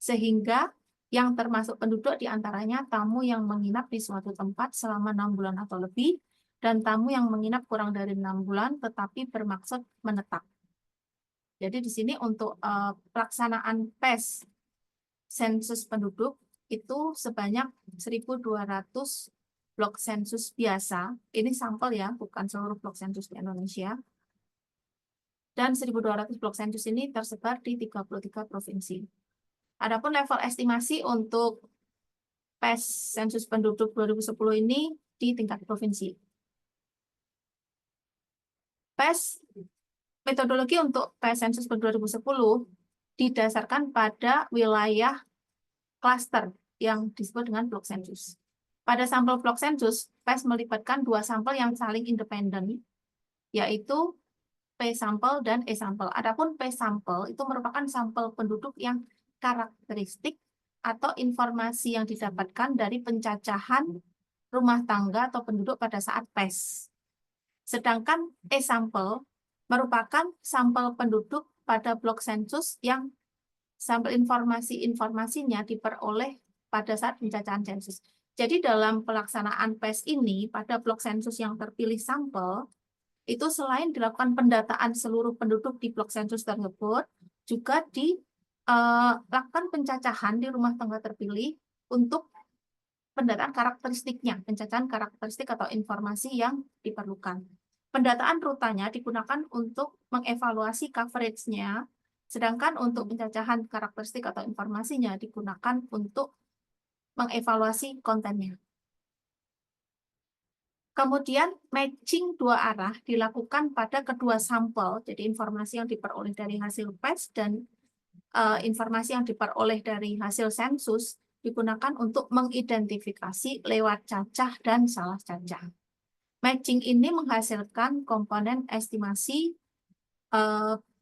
Speaker 4: sehingga yang termasuk penduduk diantaranya tamu yang menginap di suatu tempat selama 6 bulan atau lebih, dan tamu yang menginap kurang dari 6 bulan tetapi bermaksud menetap. Jadi di sini untuk pelaksanaan PES sensus penduduk itu sebanyak 1.200 blok sensus biasa. Ini sampel ya, bukan seluruh blok sensus di Indonesia. Dan 1.200 blok sensus ini tersebar di 33 provinsi. Adapun level estimasi untuk PES sensus penduduk 2010 ini di tingkat provinsi. PES metodologi untuk PES sensus penduduk 2010 didasarkan pada wilayah klaster yang disebut dengan blok sensus. Pada sampel blok sensus, PES melibatkan 2 sampel yang saling independen, yaitu P sampel dan E sampel. Adapun P sampel itu merupakan sampel penduduk yang karakteristik atau informasi yang didapatkan dari pencacahan rumah tangga atau penduduk pada saat PES. Sedangkan E sampel merupakan sampel penduduk pada blok sensus yang sampel informasinya diperoleh pada saat pencacahan sensus. Jadi dalam pelaksanaan PES ini, pada blok sensus yang terpilih sampel, itu selain dilakukan pendataan seluruh penduduk di blok sensus tersebut, juga dilakukan pencacahan di rumah tangga terpilih untuk pendataan karakteristiknya, pencacahan karakteristik atau informasi yang diperlukan. Pendataan rutanya digunakan untuk mengevaluasi coverage-nya, sedangkan untuk pencacahan karakteristik atau informasinya digunakan untuk mengevaluasi kontennya. Kemudian matching 2 arah dilakukan pada kedua sampel, jadi informasi yang diperoleh dari hasil PES dan informasi yang diperoleh dari hasil sensus digunakan untuk mengidentifikasi lewat cacah dan salah cacah. Matching ini menghasilkan komponen estimasi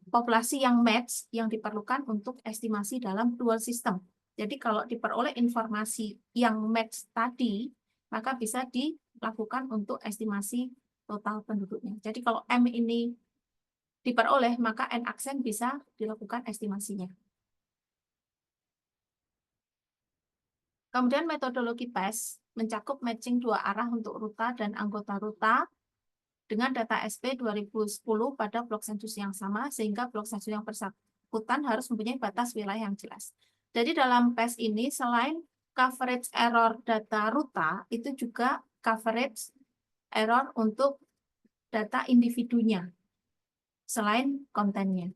Speaker 4: populasi yang match yang diperlukan untuk estimasi dalam dual system. Jadi kalau diperoleh informasi yang match tadi, maka bisa dilakukan untuk estimasi total penduduknya. Jadi kalau M ini diperoleh, maka N aksen bisa dilakukan estimasinya. Kemudian metodologi PES mencakup matching 2 arah untuk ruta dan anggota ruta dengan data SP 2010 pada blok sensus yang sama, sehingga blok sensus yang bersangkutan harus mempunyai batas wilayah yang jelas. Jadi dalam PES ini, selain coverage error data ruta, itu juga coverage error untuk data individunya, selain kontennya.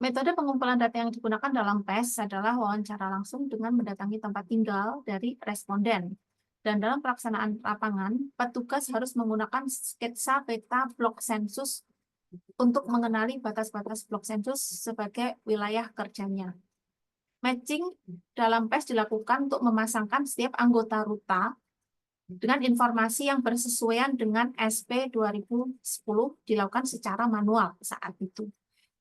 Speaker 4: Metode pengumpulan data yang digunakan dalam PES adalah wawancara langsung dengan mendatangi tempat tinggal dari responden. Dan dalam pelaksanaan lapangan, petugas harus menggunakan sketsa peta blok sensus untuk mengenali batas-batas blok sensus sebagai wilayah kerjanya. Matching dalam PES dilakukan untuk memasangkan setiap anggota ruta dengan informasi yang bersesuaian dengan SP 2010 dilakukan secara manual saat itu.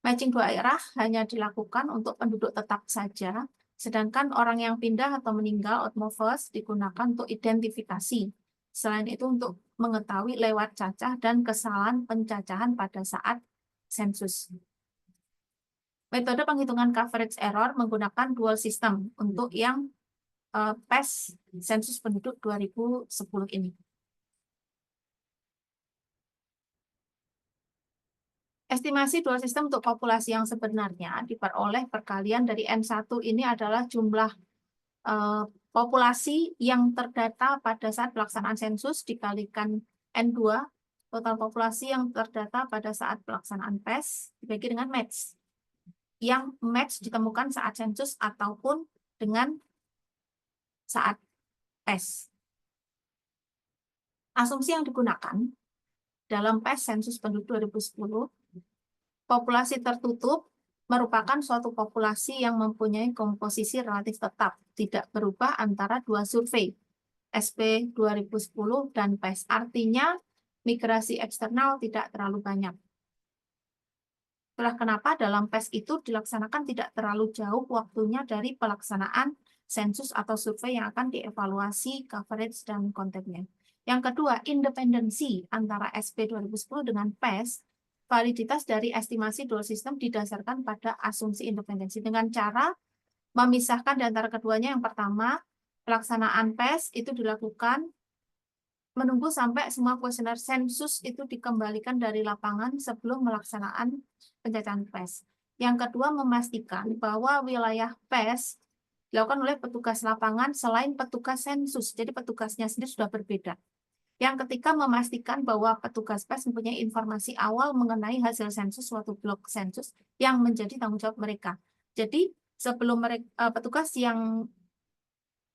Speaker 4: Matching 2 arah hanya dilakukan untuk penduduk tetap saja, sedangkan orang yang pindah atau meninggal outmovers digunakan untuk identifikasi. Selain itu untuk mengetahui lewat cacah dan kesalahan pencacahan pada saat sensus. Metode penghitungan coverage error menggunakan dual system untuk yang PES sensus penduduk 2010 ini. Estimasi dual sistem untuk populasi yang sebenarnya diperoleh perkalian dari N1 ini adalah jumlah populasi yang terdata pada saat pelaksanaan sensus dikalikan N2, total populasi yang terdata pada saat pelaksanaan PES dibagi dengan match. Yang match ditemukan saat sensus ataupun dengan saat PES. Asumsi yang digunakan dalam PES sensus penduduk 2010, populasi tertutup merupakan suatu populasi yang mempunyai komposisi relatif tetap, tidak berubah antara dua survei, SP 2010 dan PES. Artinya, migrasi eksternal tidak terlalu banyak. Itulah kenapa dalam PES itu dilaksanakan tidak terlalu jauh waktunya dari pelaksanaan sensus atau survei yang akan dievaluasi coverage dan kontennya. Yang kedua, independensi antara SP 2010 dengan PES. Validitas dari estimasi dual system didasarkan pada asumsi independensi dengan cara memisahkan di antara keduanya. Yang pertama, pelaksanaan PES itu dilakukan menunggu sampai semua kuesioner sensus itu dikembalikan dari lapangan sebelum melaksanaan pencacahan PES. Yang kedua, memastikan bahwa wilayah PES dilakukan oleh petugas lapangan selain petugas sensus. Jadi petugasnya sendiri sudah berbeda. Yang ketiga, memastikan bahwa petugas PES mempunyai informasi awal mengenai hasil sensus suatu blok sensus yang menjadi tanggung jawab mereka. Jadi, sebelum petugas yang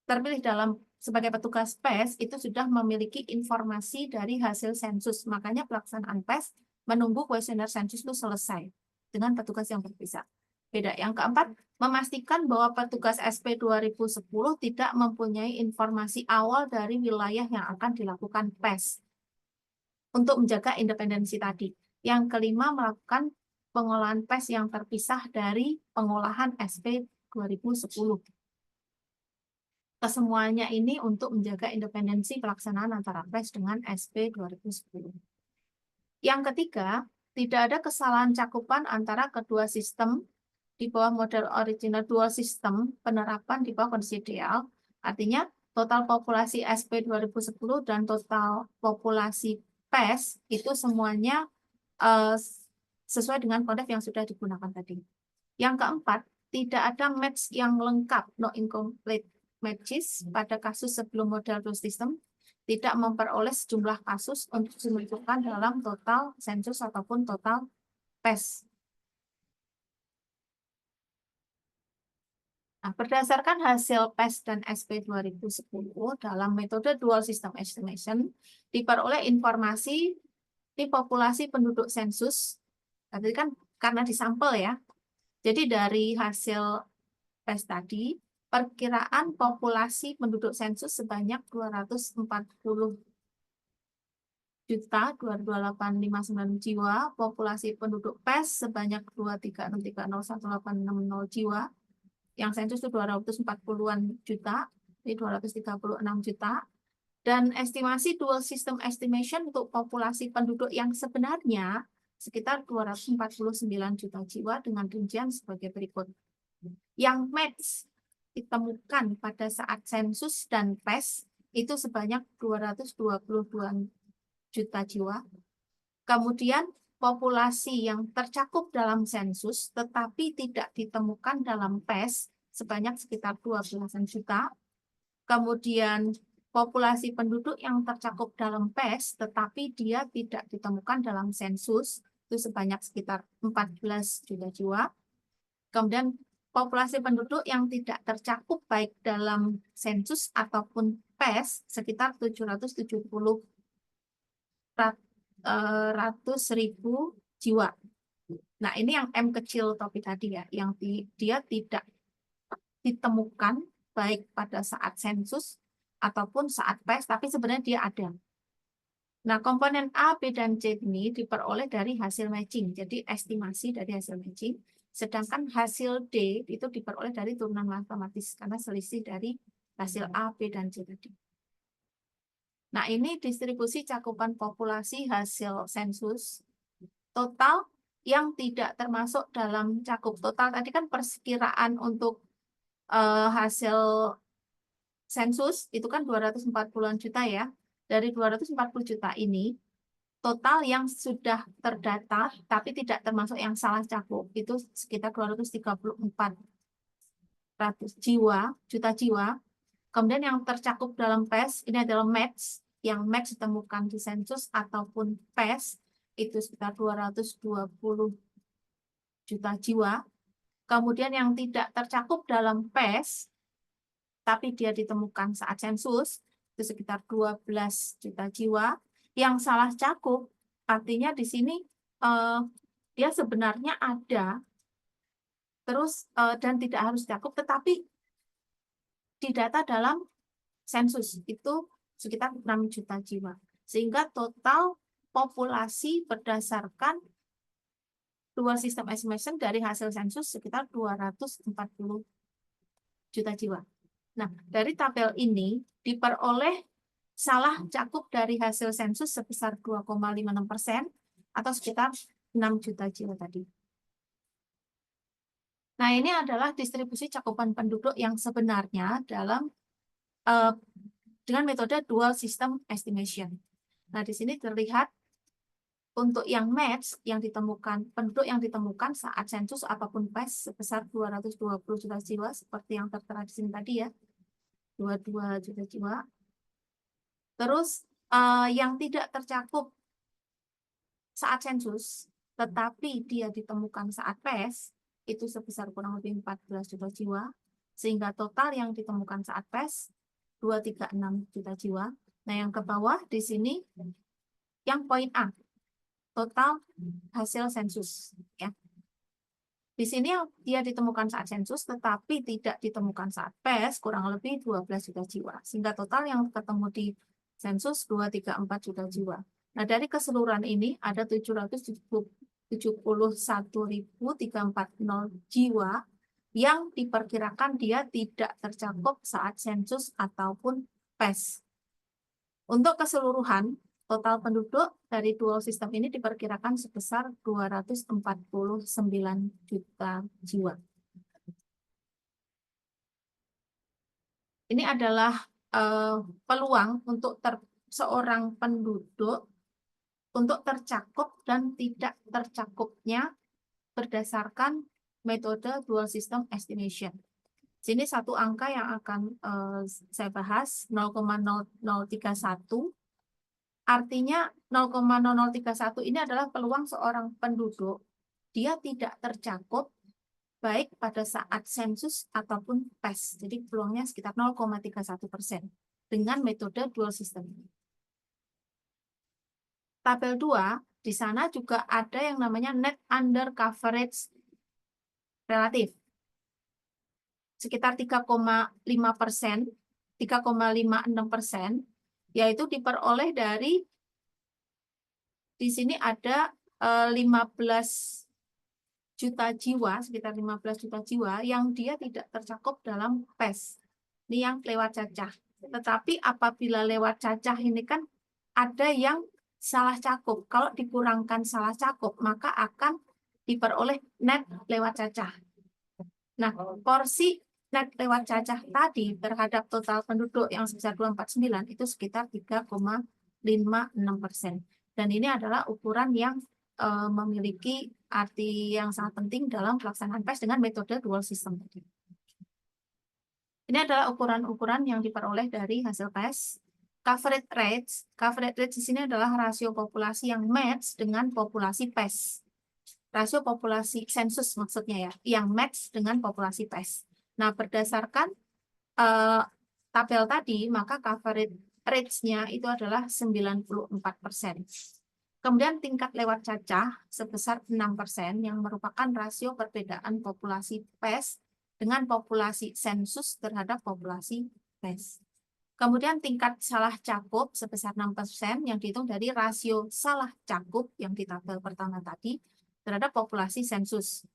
Speaker 4: terpilih sebagai petugas PES itu sudah memiliki informasi dari hasil sensus. Makanya pelaksanaan PES menunggu kuesioner sensus itu selesai dengan petugas yang berpisah. Beda. Yang keempat, memastikan bahwa petugas SP 2010 tidak mempunyai informasi awal dari wilayah yang akan dilakukan PES untuk menjaga independensi tadi. Yang kelima, melakukan pengolahan PES yang terpisah dari pengolahan SP 2010. Kesemuanya ini untuk menjaga independensi pelaksanaan antara PES dengan SP 2010. Yang ketiga, tidak ada kesalahan cakupan antara kedua sistem di bawah model original dual system penerapan di bawah kondisi ideal. Artinya, total populasi SP 2010 dan total populasi PES itu semuanya sesuai dengan konsep yang sudah digunakan tadi. Yang keempat, tidak ada match yang lengkap, no incomplete matches pada kasus sebelum model dual system, tidak memperoleh sejumlah kasus untuk dimasukkan dalam total sensus ataupun total PES. Nah, berdasarkan hasil PES dan SP 2010 dalam metode dual system estimation, diperoleh informasi di populasi penduduk sensus, tadi kan karena disampel ya. Jadi dari hasil PES tadi, perkiraan populasi penduduk sensus sebanyak 240 juta 22859 jiwa, populasi penduduk PES sebanyak 236301860 jiwa, yang sensus itu 240-an juta, jadi 236 juta, dan estimasi dual system estimation untuk populasi penduduk yang sebenarnya sekitar 249 juta jiwa dengan rincian sebagai berikut. Yang match ditemukan pada saat sensus dan PES itu sebanyak 222 juta jiwa. Kemudian populasi yang tercakup dalam sensus tetapi tidak ditemukan dalam PES sebanyak sekitar 12 juta. Kemudian populasi penduduk yang tercakup dalam PES tetapi dia tidak ditemukan dalam sensus itu sebanyak sekitar 14 juta jiwa. Kemudian populasi penduduk yang tidak tercakup baik dalam sensus ataupun PES sekitar 770.000 jiwa. Nah, ini yang M kecil topik tadi ya, yang dia tidak ditemukan baik pada saat sensus ataupun saat PES, tapi sebenarnya dia ada. Nah, komponen A, B, dan C ini diperoleh dari hasil matching, jadi estimasi dari hasil matching. Sedangkan hasil D itu diperoleh dari turunan matematis, karena selisih dari hasil A, B, dan C tadi. Nah, ini distribusi cakupan populasi hasil sensus total yang tidak termasuk dalam cakup total. Tadi kan perkiraan untuk hasil sensus itu kan 240-an juta ya. Dari 240 juta ini, total yang sudah terdata tapi tidak termasuk yang salah cakup itu sekitar 234 juta jiwa. Kemudian yang tercakup dalam PES ini adalah match, yang match ditemukan di sensus ataupun PES itu sekitar 220 juta jiwa. Kemudian yang tidak tercakup dalam PES tapi dia ditemukan saat sensus itu sekitar 12 juta jiwa. Yang salah cakup artinya di sini dia sebenarnya ada terus dan tidak harus cakup tetapi didata dalam sensus itu sekitar 6 juta jiwa. Sehingga total populasi berdasarkan dual system estimation dari hasil sensus sekitar 240 juta jiwa. Nah, dari tabel ini diperoleh salah cakup dari hasil sensus sebesar 2,56% atau sekitar 6 juta jiwa tadi. Nah, ini adalah distribusi cakupan penduduk yang sebenarnya dalam dengan metode dual system estimation. Nah, di sini terlihat untuk yang match yang ditemukan, penduduk yang ditemukan saat sensus ataupun PES sebesar 220 juta jiwa seperti yang tertera di sini tadi ya. 22 juta jiwa. Terus yang tidak tercakup saat sensus tetapi dia ditemukan saat PES itu sebesar kurang lebih 14 juta jiwa, sehingga total yang ditemukan saat PES 236 juta jiwa. Nah, yang ke bawah di sini yang poin A, total hasil sensus ya. Di sini yang dia ditemukan saat sensus tetapi tidak ditemukan saat PES kurang lebih 12 juta jiwa, sehingga total yang ketemu di sensus 234 juta jiwa. Nah, dari keseluruhan ini ada 771.340 jiwa yang diperkirakan dia tidak tercakup saat sensus ataupun PES. Untuk keseluruhan, total penduduk dari dual system ini diperkirakan sebesar 249 juta jiwa. Ini adalah peluang untuk seorang penduduk untuk tercakup dan tidak tercakupnya berdasarkan metode dual system estimation. Sini satu angka yang akan saya bahas, 0,0031. Artinya 0,0031 ini adalah peluang seorang penduduk, dia tidak tercakup baik pada saat sensus ataupun PES. Jadi peluangnya sekitar 0,31% dengan metode dual system. Tabel 2, di sana juga ada yang namanya net under coverage relatif. Sekitar 3,5%, 3,56%, yaitu diperoleh dari, di sini ada 15 juta jiwa, sekitar 15 juta jiwa, yang dia tidak tercakup dalam PES. Ini yang lewat cacah. Tetapi apabila lewat cacah ini kan ada yang salah cakup. Kalau dikurangkan salah cakup, maka akan diperoleh net lewat cacah. Nah, porsi net lewat cacah tadi terhadap total penduduk yang sebesar 249 itu sekitar 3,56%. Dan ini adalah ukuran yang memiliki arti yang sangat penting dalam pelaksanaan PES dengan metode dual system tadi. Ini adalah ukuran-ukuran yang diperoleh dari hasil PES. Coverage rate di sini adalah rasio populasi yang match dengan populasi PES. Rasio populasi sensus maksudnya ya, yang match dengan populasi PES. Nah, berdasarkan tabel tadi, maka coverage rate-nya itu adalah 94%. Kemudian tingkat lewat cacah sebesar 6% yang merupakan rasio perbedaan populasi PES dengan populasi sensus terhadap populasi PES. Kemudian tingkat salah cakup sebesar 6% yang dihitung dari rasio salah cakup yang di tabel pertama tadi terhadap populasi sensus.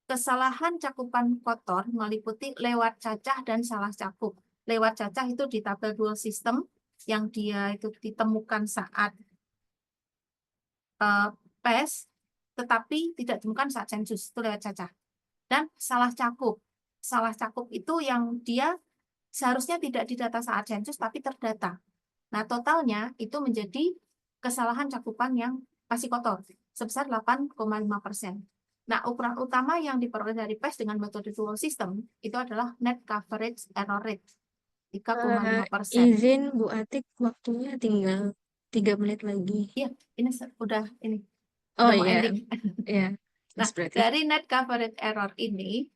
Speaker 4: Kesalahan cakupan kotor meliputi lewat cacah dan salah cakup. Lewat cacah itu di tabel dual system yang dia itu ditemukan saat PES, tetapi tidak ditemukan saat sensus, itu lewat cacah. Dan salah cakup. Salah cakup itu yang dia seharusnya tidak didata saat sensus, tapi terdata. Nah, totalnya itu menjadi kesalahan cakupan yang masih kotor sebesar 8,5%. Nah, ukuran utama yang diperoleh dari PES dengan metode dual system itu adalah net coverage error rate 3,5%.
Speaker 1: Izin Bu Atik, waktunya tinggal 3 menit lagi.
Speaker 4: Iya, ini udah ini
Speaker 1: Oh
Speaker 4: udah mau
Speaker 1: iya,
Speaker 4: ending.
Speaker 1: iya.
Speaker 4: Nah,
Speaker 1: Terus berarti.
Speaker 4: dari net coverage error ini,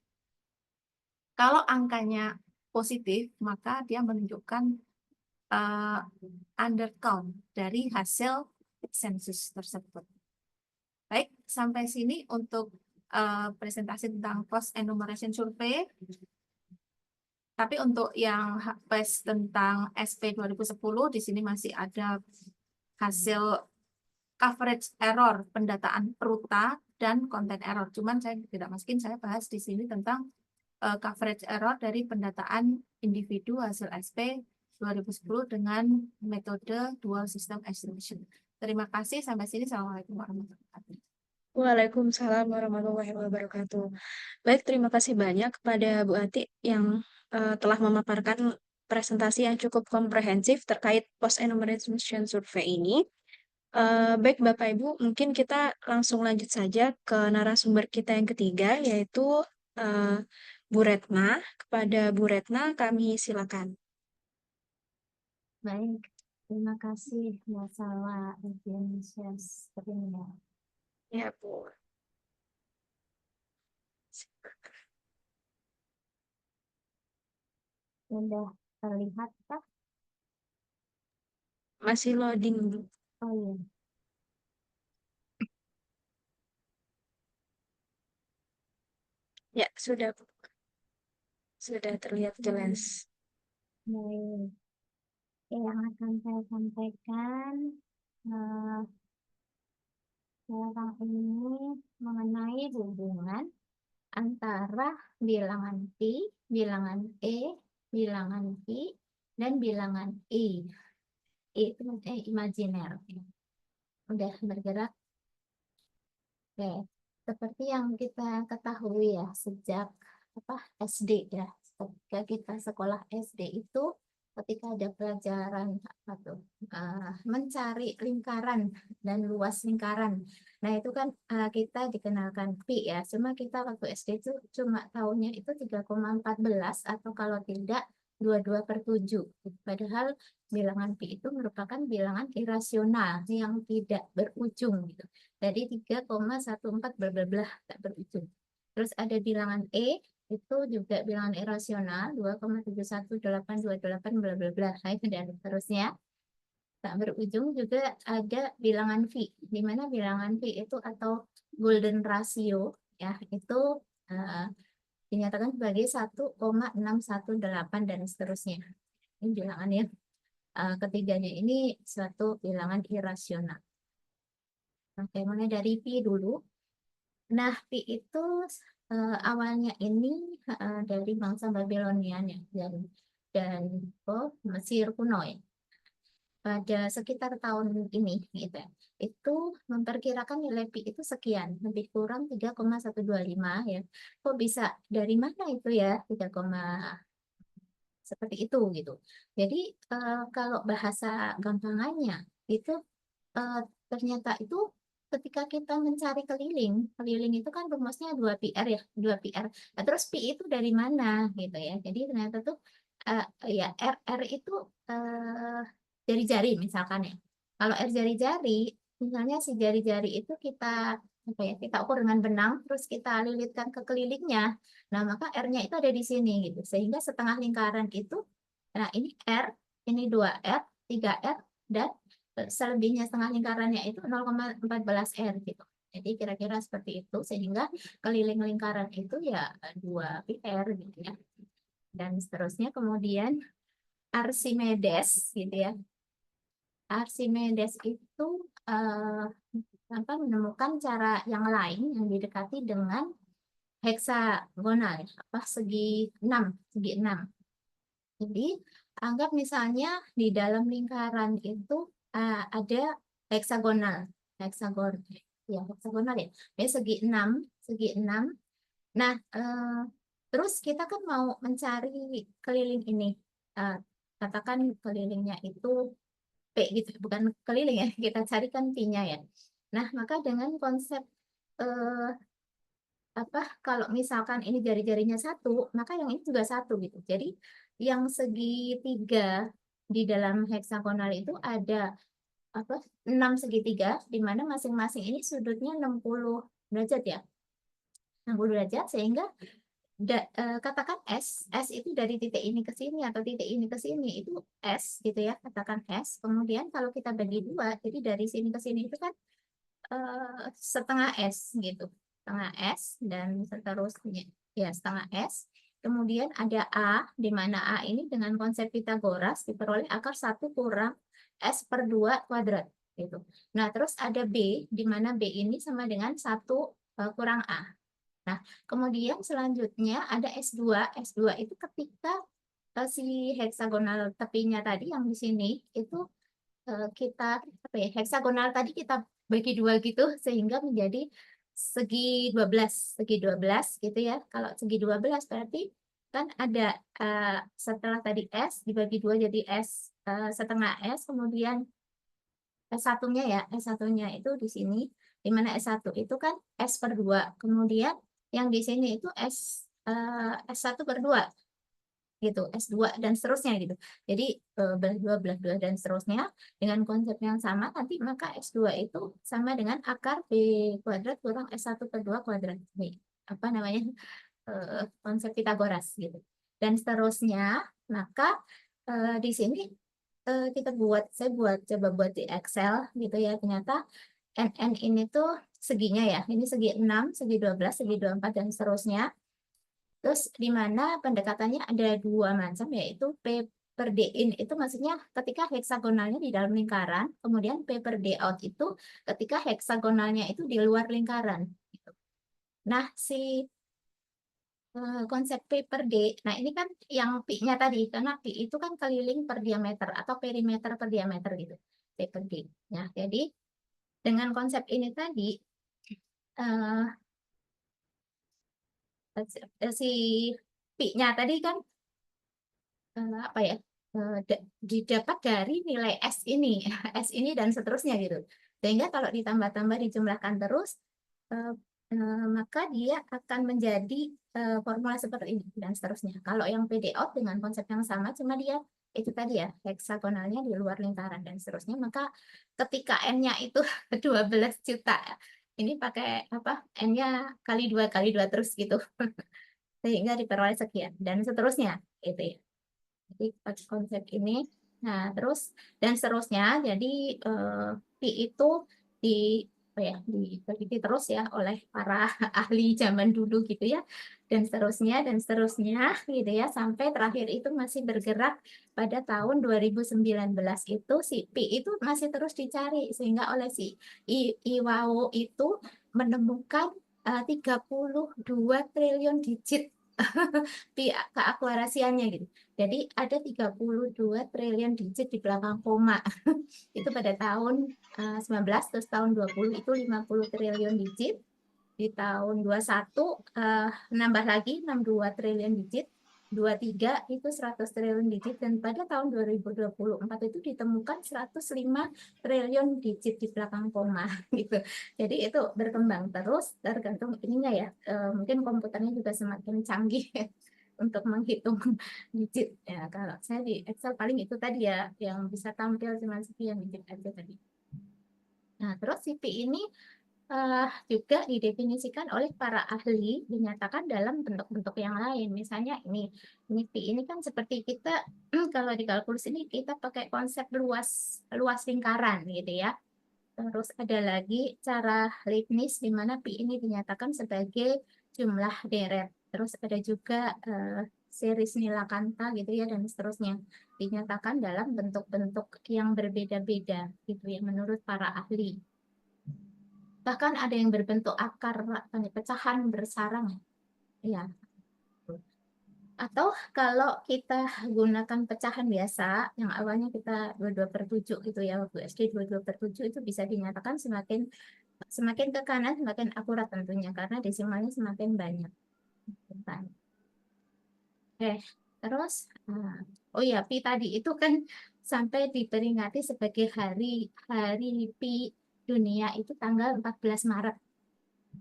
Speaker 4: kalau angkanya positif, maka dia menunjukkan undercount dari hasil sensus tersebut. Baik, sampai sini untuk presentasi tentang post enumeration survey. Tapi untuk yang PES tentang SP 2010, di sini masih ada hasil coverage error, pendataan peruta, dan konten error. Cuman saya tidak masukin, saya bahas di sini tentang coverage error dari pendataan individu hasil SP 2010 dengan metode dual system estimation. Terima kasih, sampai sini. Assalamualaikum warahmatullahi wabarakatuh.
Speaker 1: Waalaikumsalam warahmatullahi wabarakatuh. Baik, terima kasih banyak kepada Bu Ati yang telah memaparkan presentasi yang cukup komprehensif terkait post enumeration survey ini. Baik Bapak Ibu, mungkin kita langsung lanjut saja ke narasumber kita yang ketiga, yaitu Bu Retna. Kepada Bu Retna, kami silakan.
Speaker 3: Baik, terima kasih Mbak Salwa izin share screen-nya.
Speaker 1: Ya, Bu.
Speaker 3: Sudah terlihat kah?
Speaker 1: Masih loading, Bu.
Speaker 3: Oh iya.
Speaker 1: Ya, sudah, Bu. Sudah terlihat jelas.
Speaker 3: Baik. Yang akan saya sampaikan sekarang ini mengenai hubungan antara bilangan P, bilangan E, bilangan I, dan bilangan I. I itu imajiner. Udah bergerak. Oke. Seperti yang kita ketahui ya, sejak SD ya. Ketika kita sekolah SD itu, ketika ada pelajaran mencari lingkaran dan luas lingkaran. Nah, itu kan kita dikenalkan pi ya. Cuma kita waktu SD itu cuma tahunya itu 3,14 atau kalau tidak 22/7. Padahal bilangan pi itu merupakan bilangan irasional yang tidak berujung gitu. Jadi 3,14 bla bla bla tak berujung. Terus ada bilangan E itu juga bilangan irasional 2,71828 bla bla bla. Nah, itu dan seterusnya. Tak berujung juga ada bilangan V, di mana bilangan V itu atau golden ratio ya itu dinyatakan sebagai 1,618 dan seterusnya. Ini bilangan yang ketiganya ini suatu bilangan irasional. Oke, mulai dari Pi dulu. Nah, Pi itu awalnya ini dari bangsa Babilonia ya, dan Mesir kuno ya. Pada sekitar tahun ini gitu ya, itu memperkirakan nilai Pi itu sekian, lebih kurang 3,125 ya. Kok bisa dari mana itu ya 3, seperti itu gitu. Jadi kalau bahasa gampangannya itu ternyata itu ketika kita mencari keliling itu kan rumusnya 2PR ya, 2PR. Nah, terus Pi itu dari mana gitu ya. Jadi ternyata tuh ya R itu jari-jari misalkan ya. Kalau R jari-jari, misalnya si jari-jari itu kita kita ukur dengan benang, terus kita lilitkan ke kelilingnya. Nah, maka R-nya itu ada di sini gitu. Sehingga setengah lingkaran itu, nah ini R, ini 2R, 3R, dan selebihnya setengah lingkarannya itu 0,14 R gitu. Jadi kira-kira seperti itu, sehingga keliling lingkaran itu ya 2 PR gitu ya. Dan seterusnya kemudian Archimedes gitu ya. Archimedes itu menemukan cara yang lain yang didekati dengan heksagonal, segi 6. Jadi anggap misalnya di dalam lingkaran itu ada heksagonal, heksagonal ya, segi 6. Nah, terus kita kan mau mencari keliling ini, katakan kelilingnya itu P gitu, bukan keliling ya, kita carikan P-nya ya. Nah, maka dengan konsep kalau misalkan ini jari-jarinya satu, maka yang ini juga satu gitu. Jadi yang segitiga di dalam heksagonal itu ada 6 segitiga, di mana masing-masing ini sudutnya 60 derajat ya. 60 derajat, sehingga katakan S itu dari titik ini ke sini atau titik ini ke sini, itu S gitu ya, katakan S. Kemudian kalau kita bagi dua, jadi dari sini ke sini itu kan setengah S gitu, setengah S, dan seterusnya ya setengah S. Kemudian ada A, di mana A ini dengan konsep Pitagoras diperoleh akar 1 kurang S per 2 kuadrat gitu. Nah, terus ada B, di mana B ini sama dengan 1 kurang A. Nah, kemudian selanjutnya ada S2. S2 itu ketika si heksagonal tepinya tadi yang di sini itu kita heksagonal tadi kita bagi dua gitu sehingga menjadi segi 12 gitu ya. Kalau segi 12 berarti kan ada setelah tadi S dibagi dua jadi S setengah S, kemudian S1-nya ya, S1-nya itu di sini, di mana S1 itu kan S per 2, kemudian yang di sini itu S1 per 2 gitu, S2 dan seterusnya gitu. Jadi belah dua dan seterusnya dengan konsep yang sama, nanti maka S2 itu sama dengan akar B kuadrat kurang S1 per 2 kuadrat. Nih, apa namanya? Konsep Pitagoras gitu. Dan seterusnya, maka di sini saya coba buat di Excel gitu ya, ternyata NN ini tuh seginya ya, ini segi 6, segi 12, segi 24, dan seterusnya. Terus di mana pendekatannya ada dua macam, yaitu P per D in itu maksudnya ketika heksagonalnya di dalam lingkaran, kemudian P per D out itu ketika heksagonalnya itu di luar lingkaran. Gitu. Nah, si konsep P per D, nah ini kan yang P-nya tadi, karena P itu kan keliling per diameter atau perimeter per diameter gitu, P per D. Nah, jadi dengan konsep ini tadi, eh, si P-nya tadi kan apa ya didapat dari nilai S ini S ini dan seterusnya gitu, sehingga kalau ditambah-tambah dijumlahkan terus eh, maka dia akan menjadi formula seperti ini dan seterusnya. Kalau yang PD out dengan konsep yang sama, cuma dia itu tadi ya heksagonalnya di luar lingkaran dan seterusnya, maka ketika N-nya itu 12 juta, ini pakai apa, N-nya kali dua terus gitu sehingga diperoleh sekian dan seterusnya gitu ya. Jadi pakai konsep ini. Nah, terus dan seterusnya. Jadi Pi itu di diteliti terus ya oleh para ahli zaman dulu gitu ya. Dan seterusnya gitu ya, sampai terakhir itu masih bergerak pada tahun 2019 itu si Pi itu masih terus dicari, sehingga oleh si Iwao itu menemukan 32 triliun digit keakurasiannya gitu. Jadi ada 32 triliun digit di belakang koma. Itu pada tahun 19, terus tahun 20 itu 50 triliun digit. Di tahun 21 nambah lagi 62 triliun digit. 23 itu 100 triliun digit, dan pada tahun 2024 itu ditemukan 105 triliun digit di belakang koma gitu. Jadi itu berkembang terus tergantung ininya ya. Mungkin komputernya juga semakin canggih untuk menghitung digit ya. Kalau saya di Excel paling itu tadi ya yang bisa tampil cuma sekian digit aja tadi. Nah, terus CP ini juga didefinisikan oleh para ahli, dinyatakan dalam bentuk-bentuk yang lain. Misalnya ini P ini kan seperti kita kalau di kalkulus ini kita pakai konsep luas lingkaran gitu ya. Terus ada lagi cara Leibniz di mana P ini dinyatakan sebagai jumlah deret. Terus ada juga series Nilakantha gitu ya, dan seterusnya, dinyatakan dalam bentuk-bentuk yang berbeda-beda gitu ya menurut para ahli. Bahkan ada yang berbentuk akar pecahan bersarang ya. Atau kalau kita gunakan pecahan biasa yang awalnya kita 22/7 gitu ya, waktu SD 22/7 itu bisa dinyatakan semakin ke kanan semakin akurat tentunya karena desimalnya semakin banyak. Terus oh ya, Pi tadi itu kan sampai diperingati sebagai hari Pi dunia itu tanggal 14 Maret.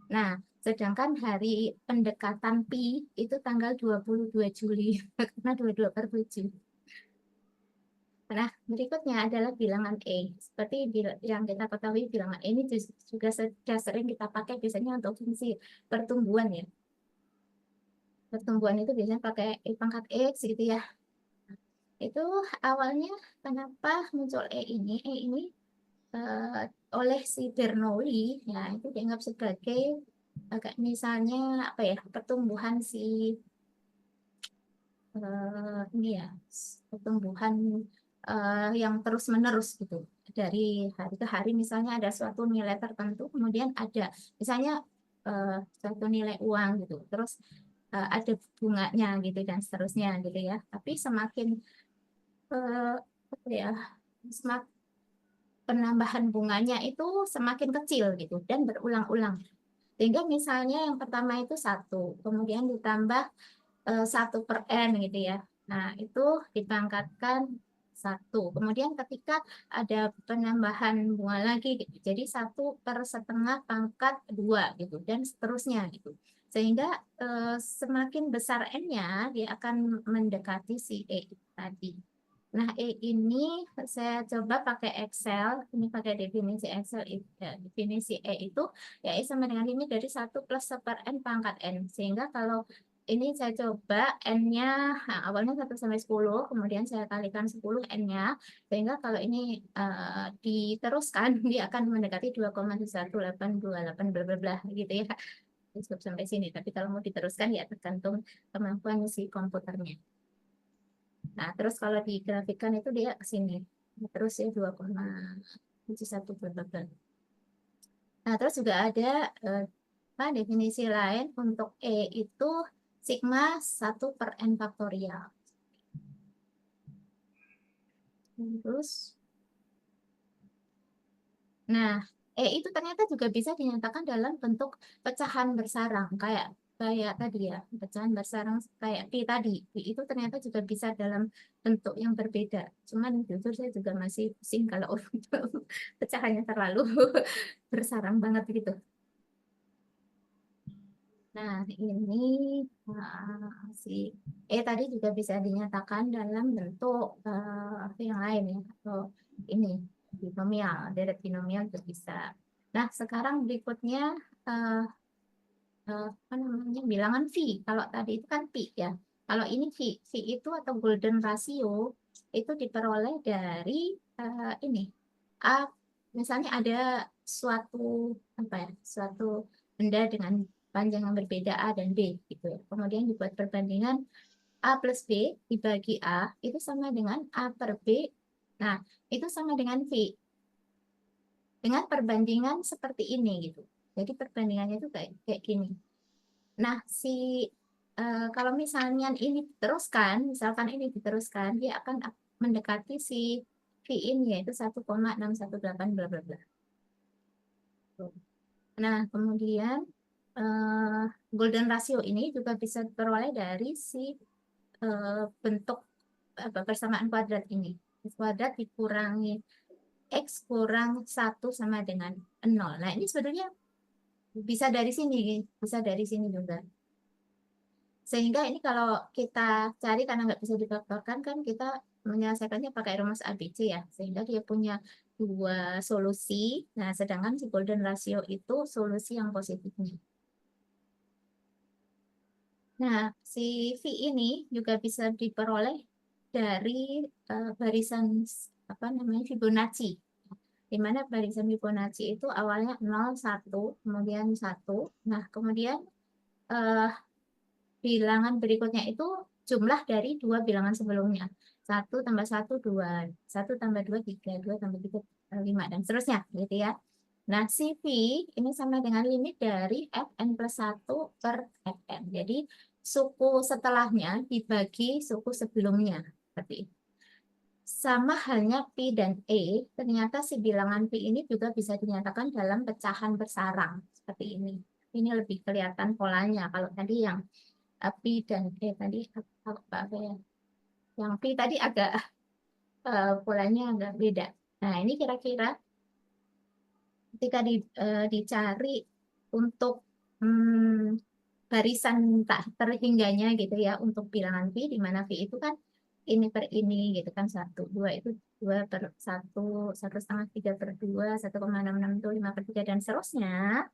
Speaker 3: Nah, sedangkan hari pendekatan Pi itu tanggal 22 Juli karena 22/7. Nah, berikutnya adalah bilangan E. Seperti yang kita ketahui, bilangan E ini juga sudah sering kita pakai biasanya untuk fungsi pertumbuhan ya. Pertumbuhan itu biasanya pakai E pangkat X gitu ya. Itu awalnya kenapa muncul E ini? E ini oleh si Bernoulli, ya itu dianggap sebagai misalnya apa ya, pertumbuhan si ini ya, pertumbuhan yang terus-menerus gitu. Dari hari ke hari misalnya ada suatu nilai tertentu, kemudian ada misalnya suatu nilai uang gitu, terus ada bunganya gitu dan seterusnya gitu ya. Tapi semakin apa ya, semakin penambahan bunganya itu semakin kecil gitu dan berulang-ulang. Sehingga misalnya yang pertama itu 1, kemudian ditambah 1/n gitu ya. Nah, itu dipangkatkan 1. Kemudian ketika ada penambahan bunga lagi gitu, jadi 1/setengah pangkat 2 gitu dan seterusnya gitu. Sehingga semakin besar n-nya dia akan mendekati si E tadi. Nah, E ini saya coba pakai Excel. Ini pakai definisi Excel. Definisi E itu ya E sama dengan limit dari 1 plus 1/n pangkat n. Sehingga kalau ini saya coba n-nya awalnya 1 sampai 10, kemudian saya kalikan 10 n-nya. Sehingga kalau ini diteruskan, dia akan mendekati 2,1828 bla bla bla gitu ya. Cukup sampai sini. Tapi kalau mau diteruskan ya tergantung kemampuan si komputernya. Nah, terus kalau digrafikkan itu dia ke sini. Terus ya 2,71 bla bla bla. Nah, terus juga ada definisi lain untuk E itu sigma 1/n faktorial. Terus, nah, E itu ternyata juga bisa dinyatakan dalam bentuk pecahan bersarang kayak kayak tadi ya, pecahan bersarang kayak Pi tadi. Pi itu ternyata juga bisa dalam bentuk yang berbeda. Cuman jujur saya juga masih pusing kalau pecahannya terlalu bersarang banget gitu. Nah, ini si E tadi juga bisa dinyatakan dalam bentuk yang lain ya, atau ini binomial, deret binomial juga bisa. Nah, sekarang berikutnya apa namanya, bilangan V. Kalau tadi itu kan Pi ya. Kalau ini V, V itu atau golden ratio itu diperoleh dari ini. Misalnya ada suatu apa ya, suatu benda dengan panjang yang berbeda A dan B gitu ya. Kemudian dibuat perbandingan A plus B dibagi A itu sama dengan A per B. Nah, itu sama dengan V. Dengan perbandingan seperti ini gitu. Jadi perbandingannya itu kayak gini. Nah, kalau misalnya ini diteruskan, misalkan ini diteruskan, dia akan mendekati si V ini yaitu 1,618 bla bla bla. Nah, kemudian golden ratio ini juga bisa diperoleh dari si bentuk persamaan kuadrat ini. X kuadrat dikurangi X kurang 1 sama dengan 0. Nah, ini sebenarnya bisa dari sini juga. Sehingga ini kalau kita cari karena nggak bisa difaktorkan kan kita menyelesaikannya pakai rumus ABC ya. Sehingga dia punya 2 solusi. Nah, sedangkan si golden ratio itu solusi yang positifnya. Nah, si V ini juga bisa diperoleh dari barisan apa namanya Fibonacci. Di mana barisan Fibonacci itu awalnya 0, 1, kemudian 1. Nah, kemudian bilangan berikutnya itu jumlah dari 2 bilangan sebelumnya. 1 tambah 1, 2. 1 tambah 2, 3. 2 tambah 3, 5. Dan seterusnya. Gitu ya. Nah, si V ini sama dengan limit dari Fn plus 1 per Fn. Jadi, suku setelahnya dibagi suku sebelumnya. Seperti itu. Sama halnya Pi dan E, ternyata si bilangan Pi ini juga bisa dinyatakan dalam pecahan bersarang. Seperti ini. Ini lebih kelihatan polanya. Kalau tadi yang Pi dan E tadi apa ya? Yang Pi tadi agak polanya agak beda. Nah, ini kira-kira ketika dicari untuk barisan tak terhingganya gitu ya untuk bilangan V, di mana V itu kan ini per ini gitu kan, 1, 2 itu 2/1, 1,5, 3/2, 1,66 itu 5/3 dan seterusnya,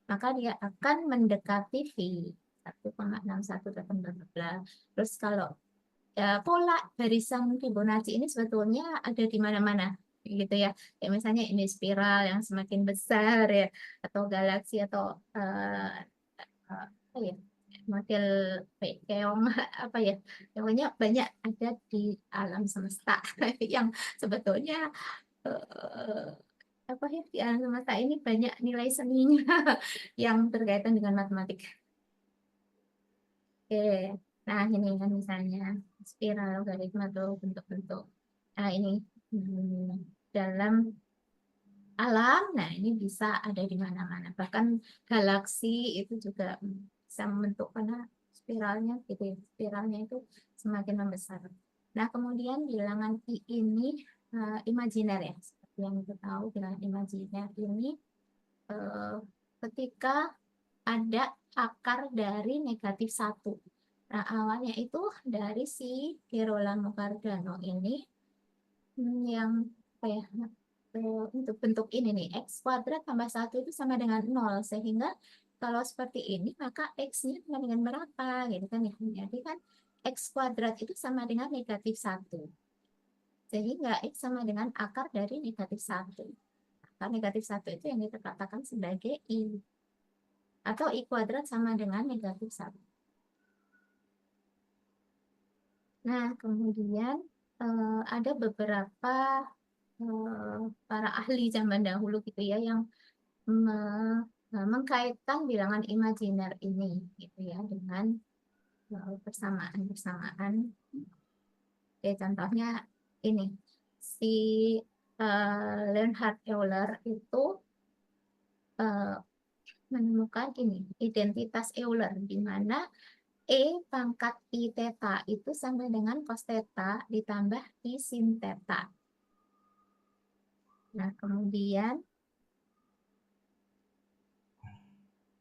Speaker 3: maka dia akan mendekati V 1,61 bla bla bla. Terus kalau pola barisan Fibonacci ini sebetulnya ada di mana-mana gitu ya. Kayak misalnya ini spiral yang semakin besar ya, atau galaksi atau apa ya, model keong apa ya, pokoknya banyak ada di alam semesta yang sebetulnya eh, apa ya, di alam semesta ini banyak nilai seninya yang berkaitan dengan matematika. Oke, nah ini kan misalnya spiral, logaritma atau bentuk-bentuk. Nah ini dalam alam, nah ini bisa ada di mana-mana. Bahkan galaksi itu juga bisa membentuk karena spiralnya gitu ya. Spiralnya itu semakin membesar. Nah, kemudian bilangan I ini imajiner ya. Seperti yang kita tahu, bilangan imajiner ini ketika ada akar dari -1. Nah, awalnya itu dari si Girolamo Cardano ini yang apa ya, untuk bentuk ini nih, X² tambah 1 itu sama dengan 0, sehingga kalau seperti ini maka X-nya sama dengan berapa gitu kan ya. Jadi kan X² itu sama dengan -1, sehingga X sama dengan akar dari -1. Akar -1 itu yang kita katakan sebagai I, atau I² sama dengan -1. Nah, kemudian ada beberapa para ahli zaman dahulu gitu ya yang mengkaitkan bilangan imajiner ini gitu ya dengan persamaan-persamaan. Oke, contohnya ini si Leonhard Euler itu menemukan ini identitas Euler, di mana E pangkat I theta itu sama dengan cos theta ditambah I sin theta. Nah, kemudian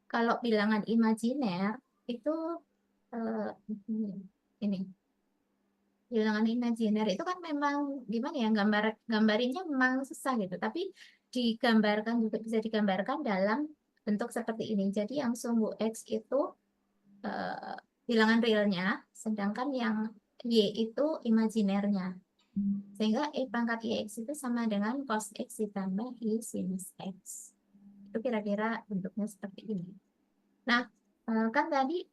Speaker 3: kalau bilangan imajiner itu ini bilangan imajiner itu kan memang gimana ya, gambarinnya memang susah gitu, tapi digambarkan juga bisa digambarkan dalam bentuk seperti ini. Jadi yang sumbu X itu bilangan realnya, sedangkan yang Y itu imajinernya. Sehingga E pangkat IX itu sama dengan cos X ditambah I sinus X. Itu kira-kira bentuknya seperti ini. Nah, kan tadi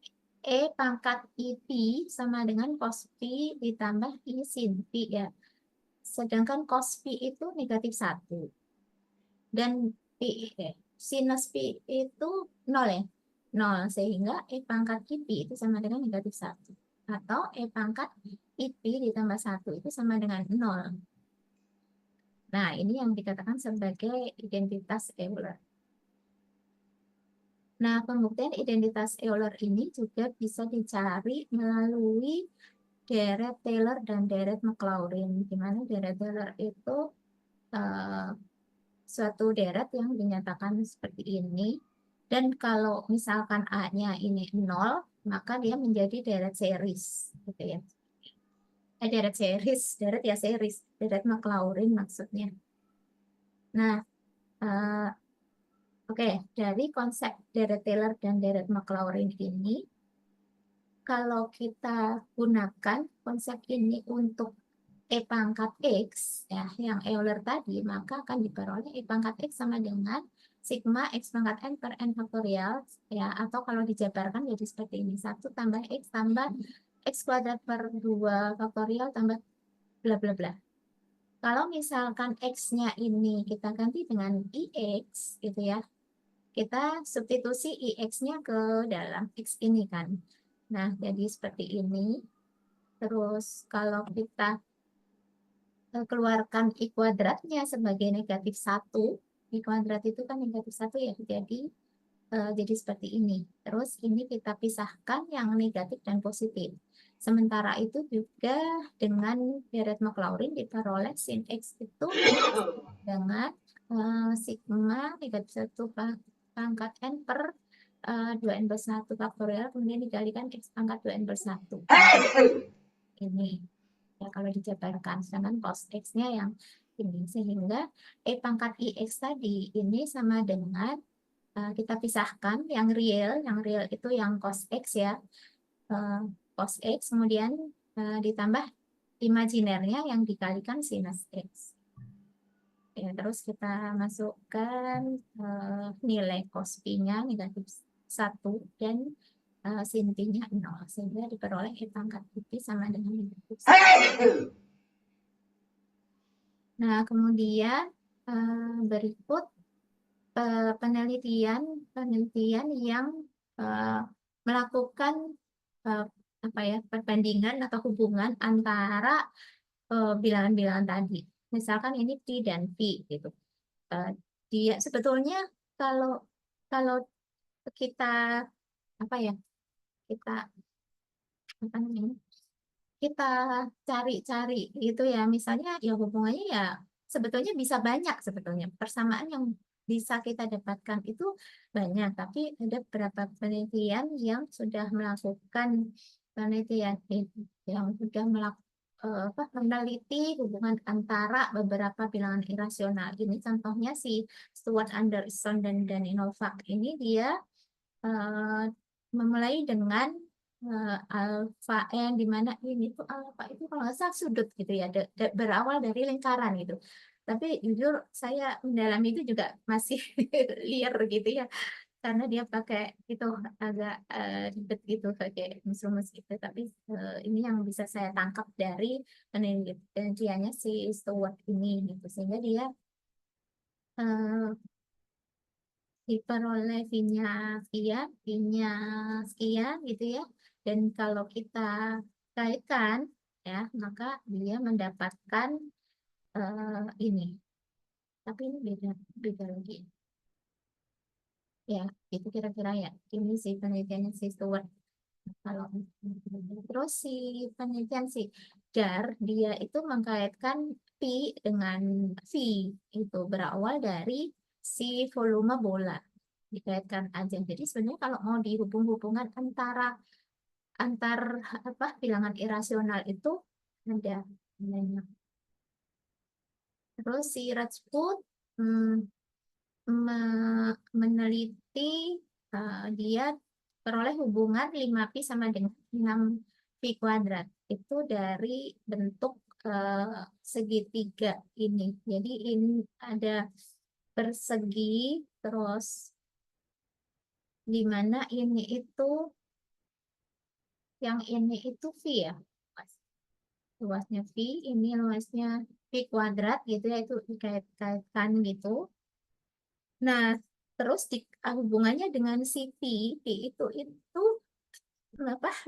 Speaker 3: E pangkat IP sama dengan cos P ditambah I sin P ya. Sedangkan cos P itu -1. Dan sinus P itu 0 ya. 0, sehingga E pangkat IP itu sama dengan -1. Atau E pangkat IP ditambah 1 itu sama dengan 0. Nah, ini yang dikatakan sebagai identitas Euler. Nah, pembuktian identitas Euler ini juga bisa dicari melalui deret Taylor dan deret Maclaurin, di mana deret Taylor itu suatu deret yang dinyatakan seperti ini. Dan kalau misalkan A-nya ini 0, maka dia menjadi deret series, gitu ya. Deret series, deret ya series, deret Maclaurin maksudnya. Nah, oke, dari konsep deret Taylor dan deret Maclaurin ini, kalau kita gunakan konsep ini untuk E pangkat X, ya, yang Euler tadi, maka akan diperoleh E pangkat X sama dengan sigma X pangkat N per N faktorial, ya, atau kalau dijabarkan jadi seperti ini, 1 tambah X tambah X² per 2 faktorial tambah bla bla bla. Kalau misalkan X-nya ini kita ganti dengan IX, gitu ya, kita substitusi IX-nya ke dalam X ini kan. Nah, jadi seperti ini. Terus kalau kita keluarkan I² sebagai -1, I² itu kan -1 ya, jadi seperti ini. Terus ini kita pisahkan yang negatif dan positif. Sementara itu juga dengan Garrett-Maclaurin diperoleh sin X itu dengan sigma negatif 1 pangkat N per 2N plus 1 faktorial, kemudian dikalikan X pangkat 2N plus 1. Ini ya kalau dijabarkan, sedangkan cos X-nya yang ini, sehingga E pangkat IX tadi ini sama dengan kita pisahkan yang real itu yang cos X ya, cos X, kemudian ditambah imajinernya yang dikalikan sinus X. Ya, terus kita masukkan nilai cos P-nya negatif 1 dan sin P-nya 0, sehingga diperoleh E pangkat P sama dengan negatif 1. Nah, kemudian berikut penelitian yang melakukan perbandingan atau hubungan antara bilangan-bilangan tadi. Misalkan ini P dan P gitu. Dia sebetulnya kalau kita kita cari-cari gitu ya, misalnya ya hubungannya ya sebetulnya bisa banyak, sebetulnya persamaan yang bisa kita dapatkan itu banyak, tapi ada beberapa penelitian yang sudah melakukan penelitian yang sudah meneliti hubungan antara beberapa bilangan irasional. Ini contohnya si Stuart Anderson dan Danny Novak. Ini dia memulai dengan alfa yang dimana ini tuh alfa itu kalau nggak salah sudut gitu ya, berawal dari lingkaran gitu. Tapi jujur saya mendalami itu juga masih liar gitu ya, karena dia pakai itu agak ribet gitu, pakai rumus gitu. Tapi ini yang bisa saya tangkap dari penelitiannya si Stewart ini gitu, sehingga dia diperoleh V-nya sekian gitu ya. Dan kalau kita kaitkan ya, maka dia mendapatkan ini. Tapi ini beda lagi. Ya, itu kira-kira ya. Ini sih penelitiannya si Stewart. Kalau terus si penelitian si Dar, dia itu mengkaitkan P dengan V, itu berawal dari si volume bola, dikaitkan aja. Jadi sebenarnya kalau mau dihubung-hubungan antar bilangan irasional itu ada namanya. Terus si Rajput meneliti dia peroleh hubungan 5Pi sama dengan 6Pi kuadrat. Itu dari bentuk segitiga ini. Jadi ini ada persegi, terus di mana ini itu, yang ini itu V ya. Luasnya V, ini luasnya Pi kuadrat gitu ya, itu dikait-kaitkan gitu. Nah, terus hubungannya dengan si P itu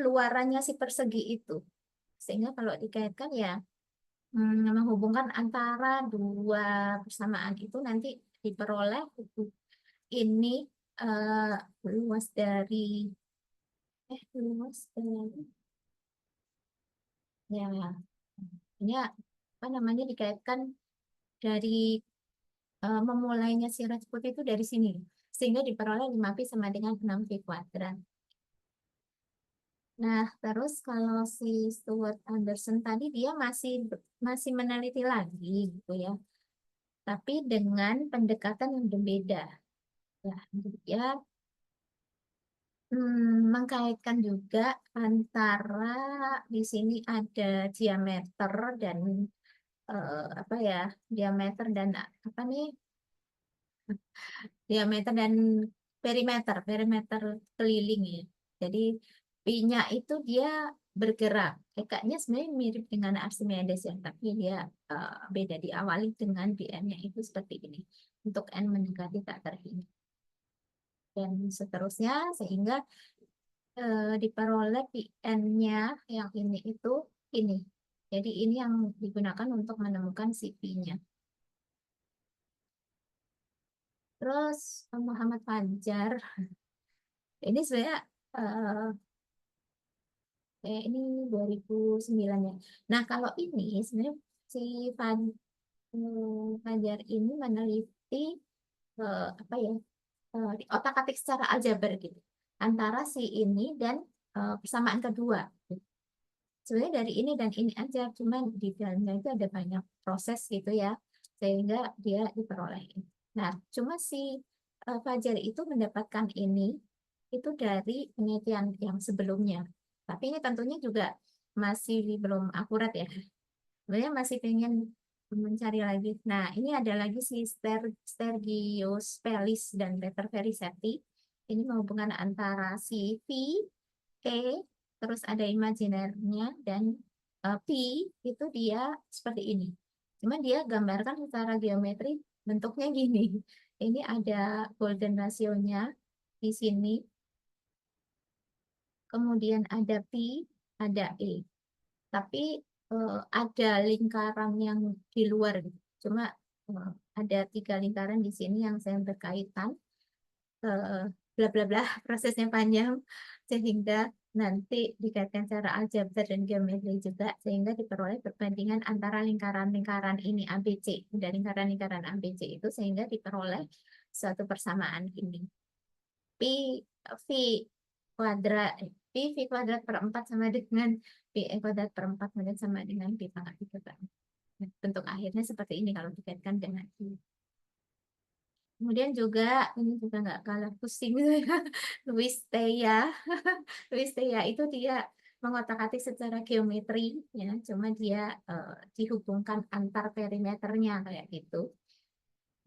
Speaker 3: luarannya si persegi itu. Sehingga kalau dikaitkan ya menghubungkan antara dua persamaan itu nanti diperoleh ini luas dari ya ini apa namanya, dikaitkan dari memulainya si Rajput itu dari sini, sehingga diperoleh 5Pi sama dengan 6Pi kuadrat. Nah, terus kalau si Stuart Anderson tadi dia masih meneliti lagi gitu ya, tapi dengan pendekatan yang berbeda. Ya, dia mengkaitkan juga antara di sini ada diameter dan diameter dan perimeter keliling ya. Jadi P-nya itu dia bergerak. Kayaknya sebenarnya mirip dengan Archimedes ya, tapi dia beda, diawali dengan Bn-nya itu seperti ini. Untuk N mendekati tak terhingga. Dan seterusnya, sehingga diperoleh Pn-nya yang ini itu ini. Jadi ini yang digunakan untuk menemukan si P-nya. Terus Muhammad Fajar ini sebenarnya ini 2009 ya. Nah, kalau ini sebenarnya si Fajar ini meneliti apa ya, otak-atik secara aljabar gitu antara si ini dan persamaan kedua. Sebenarnya dari ini dan ini aja, cuman di dalamnya itu ada banyak proses gitu ya, sehingga dia diperoleh. Nah, cuma si Fajar itu mendapatkan ini itu dari penelitian yang sebelumnya. Tapi ini tentunya juga masih belum akurat ya. Sebenarnya masih pengen mencari lagi. Nah, ini ada lagi si Stergios Pelis dan Peter Verisetti. Ini menghubungkan antara si V, E, terus ada imajinernya, dan P itu dia seperti ini. Cuma dia gambarkan secara geometri bentuknya gini. Ini ada golden ratio-nya di sini. Kemudian ada P, ada E. Tapi ada lingkaran yang di luar gitu. Cuma ada 3 lingkaran di sini yang saya berkaitan, bla bla bla, prosesnya panjang sehingga nanti dikaitkan secara aljabar dan geometri juga, sehingga diperoleh perbandingan antara lingkaran-lingkaran ini ABC dan lingkaran-lingkaran ABC itu, sehingga diperoleh suatu persamaan ini. Pi V kuadrat V kuadrat per 4 sama dengan Pi E kuadrat per 4 sama dengan Pi pangkat 3 per 4. Bentuk akhirnya seperti ini kalau dikaitkan dengan I. Kemudian juga, ini juga nggak kalah pusing gitu ya, Luis Teja. Luis Teja itu dia mengotak-atik secara geometri, ya, cuma dia dihubungkan antar perimeternya kayak gitu.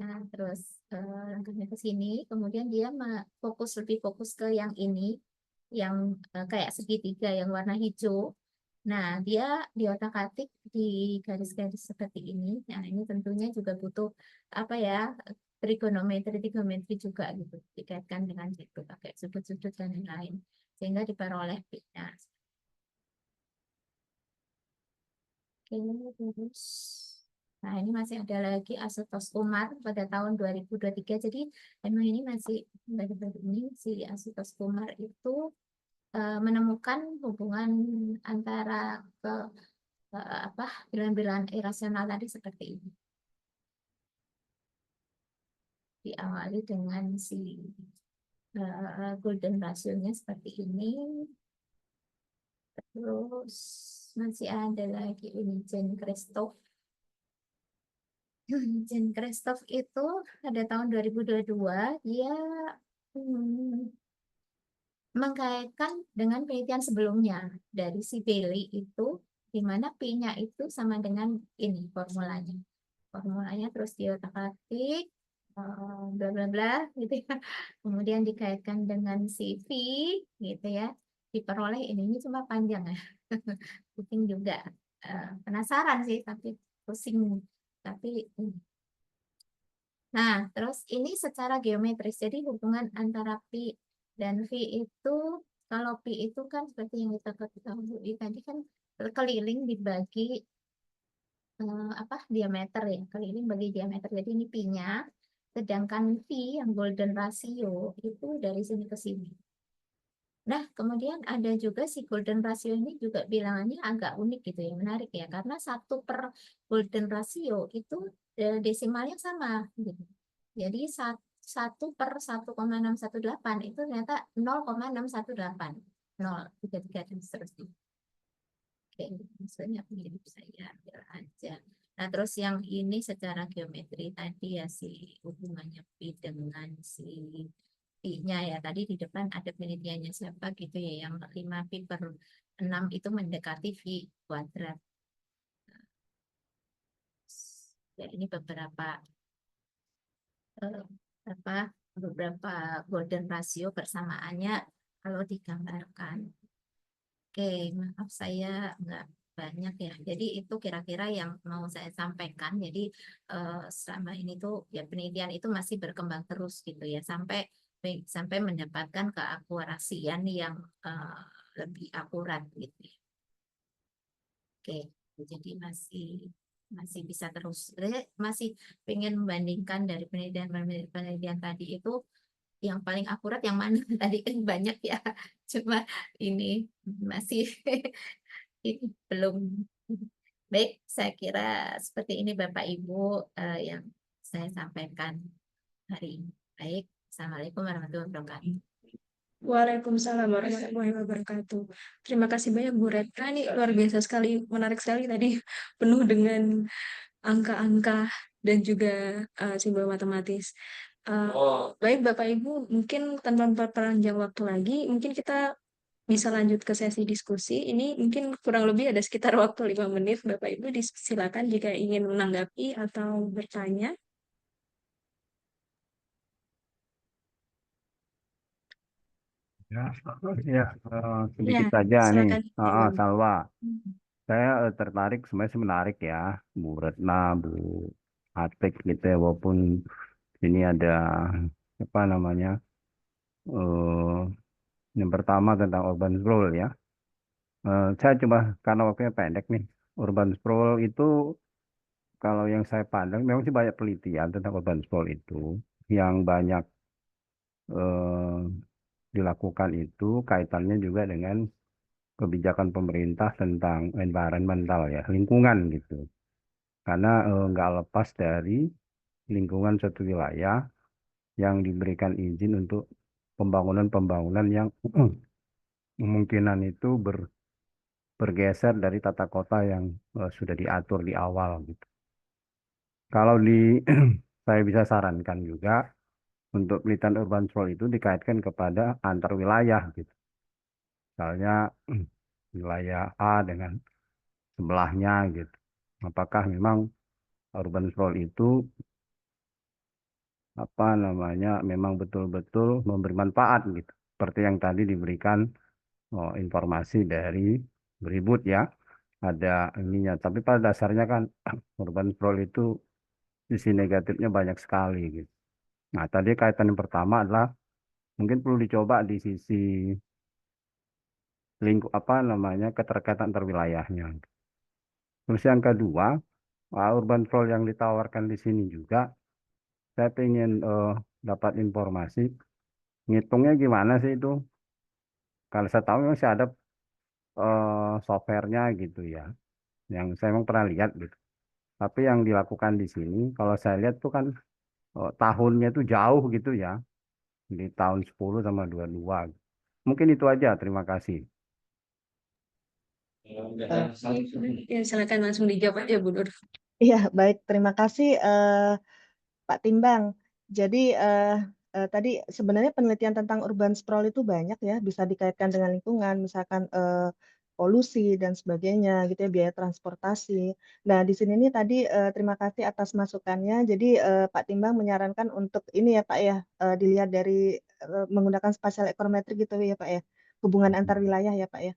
Speaker 3: Nah, terus langkahnya ke sini, kemudian dia lebih fokus ke yang ini, yang kayak segitiga yang warna hijau. Nah, dia di otak-atik di garis-garis seperti ini. Nah, ini tentunya juga butuh apa ya, trigonometri juga gitu, dikaitkan dengan itu, pakai sudut-sudut dan lain-lain, sehingga diperoleh. Nah, oke, terus. Nah, ini masih ada lagi Asutos Kumar pada tahun 2023. Jadi, emang ini masih baru-baru ini si Asutos Kumar itu menemukan hubungan antara ke apa, bilangan-bilangan irasional tadi seperti ini. Diawali dengan si golden ratio-nya seperti ini. Terus masih ada lagi ini Jane Christoph. Jane Christoph itu pada tahun 2022 dia mengkaitkan dengan penelitian sebelumnya dari si Bailey itu, di mana P-nya itu sama dengan ini formulanya. Formulanya terus diotak-atik, bla bla bla gitu ya. Kemudian dikaitkan dengan si V gitu ya. Diperoleh ini cuma panjang ya. Pusing juga. Penasaran sih tapi pusing. Tapi nah, terus ini secara geometris. Jadi hubungan antara P dan V itu, kalau P itu kan seperti yang kita ketahui tadi kan keliling dibagi apa, diameter ya, keliling bagi diameter. Jadi ini P-nya, sedangkan V yang golden ratio itu dari sini ke sini. Nah, kemudian ada juga si golden ratio ini juga bilangannya agak unik gitu ya, menarik ya, karena 1 per golden ratio itu desimalnya sama gitu. Jadi 1 per 1,618 itu ternyata 0,618. 0,33 dan seterusnya. Oke, maksudnya mirip saya ambil aja. Nah, terus yang ini secara geometri tadi ya, si hubungannya P dengan si P-nya ya. Tadi di depan ada penelitiannya siapa gitu ya, yang 5 P per 6 itu mendekati V kuadrat. Ya, ini eh, beberapa golden ratio persamaannya kalau digambarkan. Oke, maaf saya nggak banyak ya. Jadi itu kira-kira yang mau saya sampaikan. Jadi selama ini tuh ya penelitian itu masih berkembang terus gitu ya, sampai sampai mendapatkan keakurasian yang lebih akurat gitu ya. Oke, jadi masih masih bisa terus. Saya masih ingin membandingkan dari penelitian tadi itu yang paling akurat yang mana? Tadi kan banyak ya, cuma ini masih ini belum. Baik, saya kira seperti ini Bapak Ibu yang saya sampaikan hari ini. Baik, Assalamualaikum warahmatullahi wabarakatuh.
Speaker 1: Waalaikumsalam warahmatullahi wabarakatuh. Terima kasih banyak Bu Retna. Ini luar biasa sekali, menarik sekali tadi, penuh dengan angka-angka dan juga simbol matematis. Baik Bapak Ibu, mungkin tanpa memperpanjang waktu lagi, mungkin kita bisa lanjut ke sesi diskusi. Ini mungkin kurang lebih ada sekitar waktu 5 menit. Bapak Ibu silakan jika ingin menanggapi atau bertanya.
Speaker 5: Ya, ya
Speaker 1: Ya,
Speaker 5: sedikit saja nih,
Speaker 1: silakan Ibu.
Speaker 5: Salwa. Saya tertarik, sebenarnya sih menarik ya, Bu Retna, Bu Atik gitu ya, walaupun ini ada apa namanya, eh yang pertama tentang urban sprawl ya. Saya coba karena waktunya pendek nih, urban sprawl itu kalau yang saya pandang memang sih banyak penelitian tentang urban sprawl itu, yang banyak eh, dilakukan itu kaitannya juga dengan kebijakan pemerintah tentang environmental ya, lingkungan gitu. Karena nggak lepas dari lingkungan suatu wilayah yang diberikan izin untuk pembangunan-pembangunan yang kemungkinan itu bergeser dari tata kota yang sudah diatur di awal gitu. Kalau di saya bisa sarankan juga untuk penelitian urban sprawl itu dikaitkan kepada antar wilayah gitu. Misalnya wilayah A dengan sebelahnya gitu. Apakah memang urban sprawl itu apa namanya memang betul-betul memberi manfaat gitu. Seperti yang tadi diberikan informasi dari Beribut ya, ada ininya. Tapi pada dasarnya kan urban sprawl itu sisi negatifnya banyak sekali gitu. Nah, tadi kaitan yang pertama adalah mungkin perlu dicoba di sisi lingkup apa namanya keterkaitan antar wilayahnya. Terus yang kedua, urban sprawl yang ditawarkan di sini juga, saya ingin dapat informasi ngitungnya gimana sih itu. Kalau saya tahu memang sih ada softwarenya gitu ya, yang saya memang pernah lihat gitu. Tapi yang dilakukan di sini, kalau saya lihat tuh kan tahunnya tuh jauh gitu ya, di tahun 10 sama 22. Mungkin itu aja, terima kasih.
Speaker 2: Eh,
Speaker 1: Ya, silakan langsung dijawab aja Bu Nur.
Speaker 2: Iya, baik. Terima kasih Pak Timbang. Jadi tadi sebenarnya penelitian tentang urban sprawl itu banyak ya, bisa dikaitkan dengan lingkungan, misalkan polusi dan sebagainya, gitu ya, biaya transportasi. Nah, di sini nih tadi terima kasih atas masukannya. Jadi Pak Timbang menyarankan untuk ini ya Pak ya, dilihat dari menggunakan spatial econometry gitu ya Pak ya, hubungan antar wilayah ya Pak ya.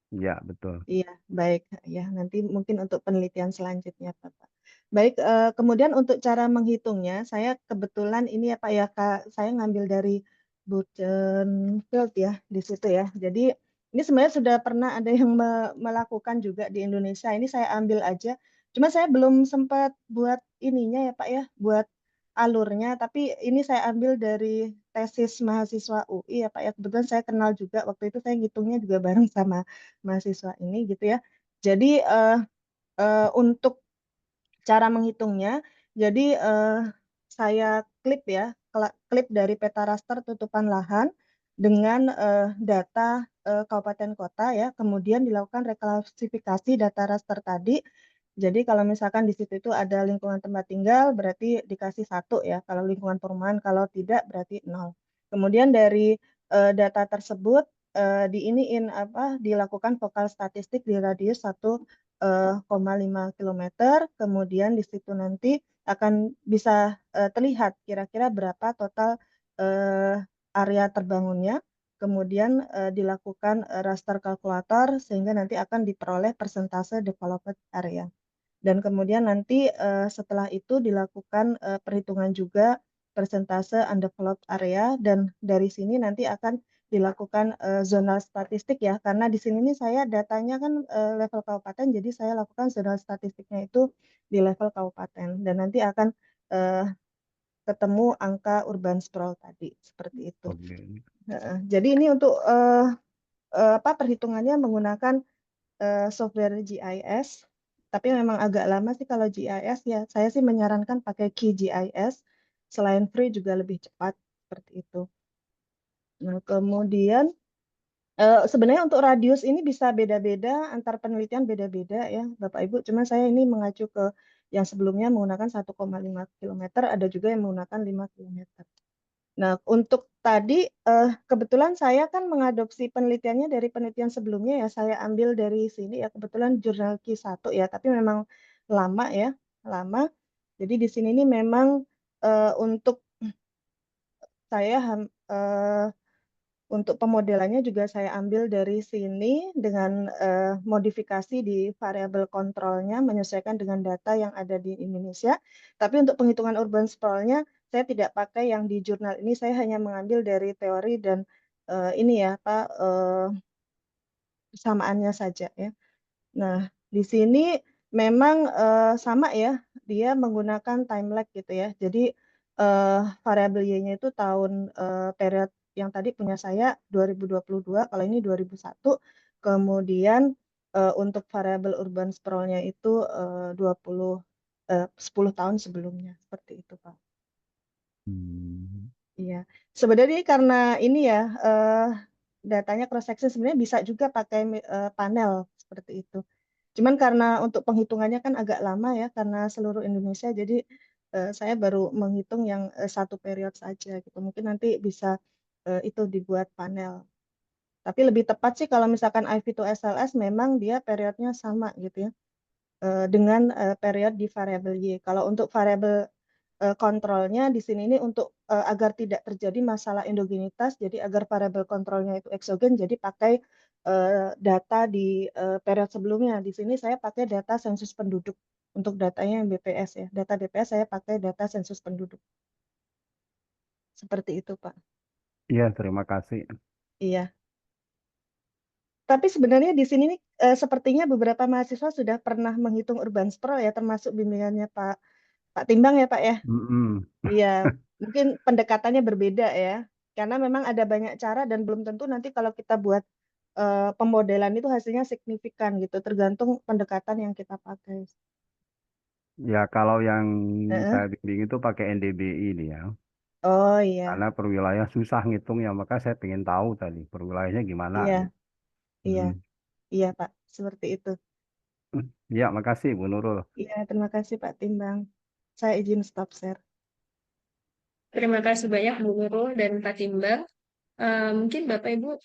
Speaker 5: Iya, betul.
Speaker 2: Iya, baik. Ya, nanti mungkin untuk penelitian selanjutnya, Bapak. Baik, kemudian untuk cara menghitungnya, saya kebetulan ini ya Pak ya, Kak, saya ngambil dari Buchenwald ya, di situ ya. Jadi ini sebenarnya sudah pernah ada yang melakukan juga di Indonesia. Ini saya ambil aja. Cuma saya belum sempat buat ininya ya Pak ya, buat alurnya. Tapi ini saya ambil dari tesis mahasiswa UI ya Pak ya. Kebetulan saya kenal juga, waktu itu saya ngitungnya juga bareng sama mahasiswa ini gitu ya. Jadi untuk cara menghitungnya, jadi saya klip ya, klip dari peta raster tutupan lahan dengan data kabupaten kota ya, kemudian dilakukan reklasifikasi data raster tadi. Jadi kalau misalkan di situ itu ada lingkungan tempat tinggal, berarti dikasih 1 ya. Kalau lingkungan perumahan, kalau tidak berarti 0. Kemudian dari data tersebut diiniin apa dilakukan vokal statistik di radius 1,5 km. Kemudian di situ nanti akan bisa terlihat kira-kira berapa total area terbangunnya. Kemudian dilakukan raster kalkulator sehingga nanti akan diperoleh persentase developed area. Dan kemudian nanti setelah itu dilakukan perhitungan juga persentase undeveloped area dan dari sini nanti akan dilakukan zonal statistik ya, karena di sini nih saya datanya kan level kabupaten, jadi saya lakukan zonal statistiknya itu di level kabupaten dan nanti akan ketemu angka urban sprawl tadi, seperti itu.
Speaker 5: Oke.
Speaker 2: Jadi ini untuk perhitungannya menggunakan software GIS, tapi memang agak lama sih kalau GIS ya. Saya sih menyarankan pakai QGIS, selain free juga lebih cepat seperti itu. Nah, kemudian sebenarnya untuk radius ini bisa beda-beda, antar penelitian beda-beda ya, Bapak Ibu. Cuma saya ini mengacu ke yang sebelumnya menggunakan 1,5 km, ada juga yang menggunakan 5 km. Nah, untuk tadi kebetulan saya kan mengadopsi penelitiannya dari penelitian sebelumnya ya, saya ambil dari sini ya, kebetulan jurnal Q1 ya, tapi memang lama ya, lama. Jadi di sini ini memang untuk saya untuk pemodelannya juga saya ambil dari sini dengan modifikasi di variabel kontrolnya menyesuaikan dengan data yang ada di Indonesia. Tapi untuk penghitungan urban sprawl-nya saya tidak pakai yang di jurnal ini, saya hanya mengambil dari teori dan ini ya Pak, persamaannya saja ya. Nah, di sini memang sama ya, dia menggunakan time lag gitu ya. Jadi variabel Y-nya itu tahun period yang tadi punya saya 2022, kalau ini 2001. Kemudian untuk variabel urban sprawl-nya itu 10 tahun sebelumnya, seperti itu Pak.
Speaker 5: Hmm.
Speaker 2: Iya, sebenarnya karena ini ya datanya cross section sebenarnya bisa juga pakai panel seperti itu. Cuman karena untuk penghitungannya kan agak lama ya karena seluruh Indonesia, jadi saya baru menghitung yang satu period saja gitu. Mungkin nanti bisa itu dibuat panel. Tapi lebih tepat sih kalau misalkan IV to SLS memang dia periodnya sama gitu ya dengan period di variabel Y. Kalau untuk variabel kontrolnya di sini ini untuk agar tidak terjadi masalah endogenitas, jadi agar variabel kontrolnya itu eksogen, jadi pakai data di periode sebelumnya. Di sini saya pakai data sensus penduduk untuk datanya yang BPS ya. Data BPS saya pakai data sensus penduduk. Seperti itu, Pak.
Speaker 5: Iya, terima kasih.
Speaker 2: Iya. Tapi sebenarnya di sini nih sepertinya beberapa mahasiswa sudah pernah menghitung urban sprawl ya, termasuk bimbingannya Pak Timbang ya, Pak ya.
Speaker 5: Mm-mm.
Speaker 2: Iya, mungkin pendekatannya berbeda ya, karena memang ada banyak cara dan belum tentu nanti kalau kita buat pemodelan itu hasilnya signifikan gitu, tergantung pendekatan yang kita pakai.
Speaker 5: Ya, kalau yang
Speaker 2: Heeh.
Speaker 5: saya bimbing itu pakai NDBI ini ya.
Speaker 2: Oh iya,
Speaker 5: Karena per wilayah susah ngitungnya, maka saya pengen tahu tadi per wilayahnya gimana
Speaker 2: iya,
Speaker 5: gitu.
Speaker 2: iya,
Speaker 5: Hmm.
Speaker 2: iya Pak, seperti itu.
Speaker 5: Ya, makasih Bu Nurul.
Speaker 2: Iya, terima kasih Pak Timbang. Saya izin stop share.
Speaker 1: Terima kasih banyak Bu Nurul dan Pak Timbang. Mungkin Bapak Ibu,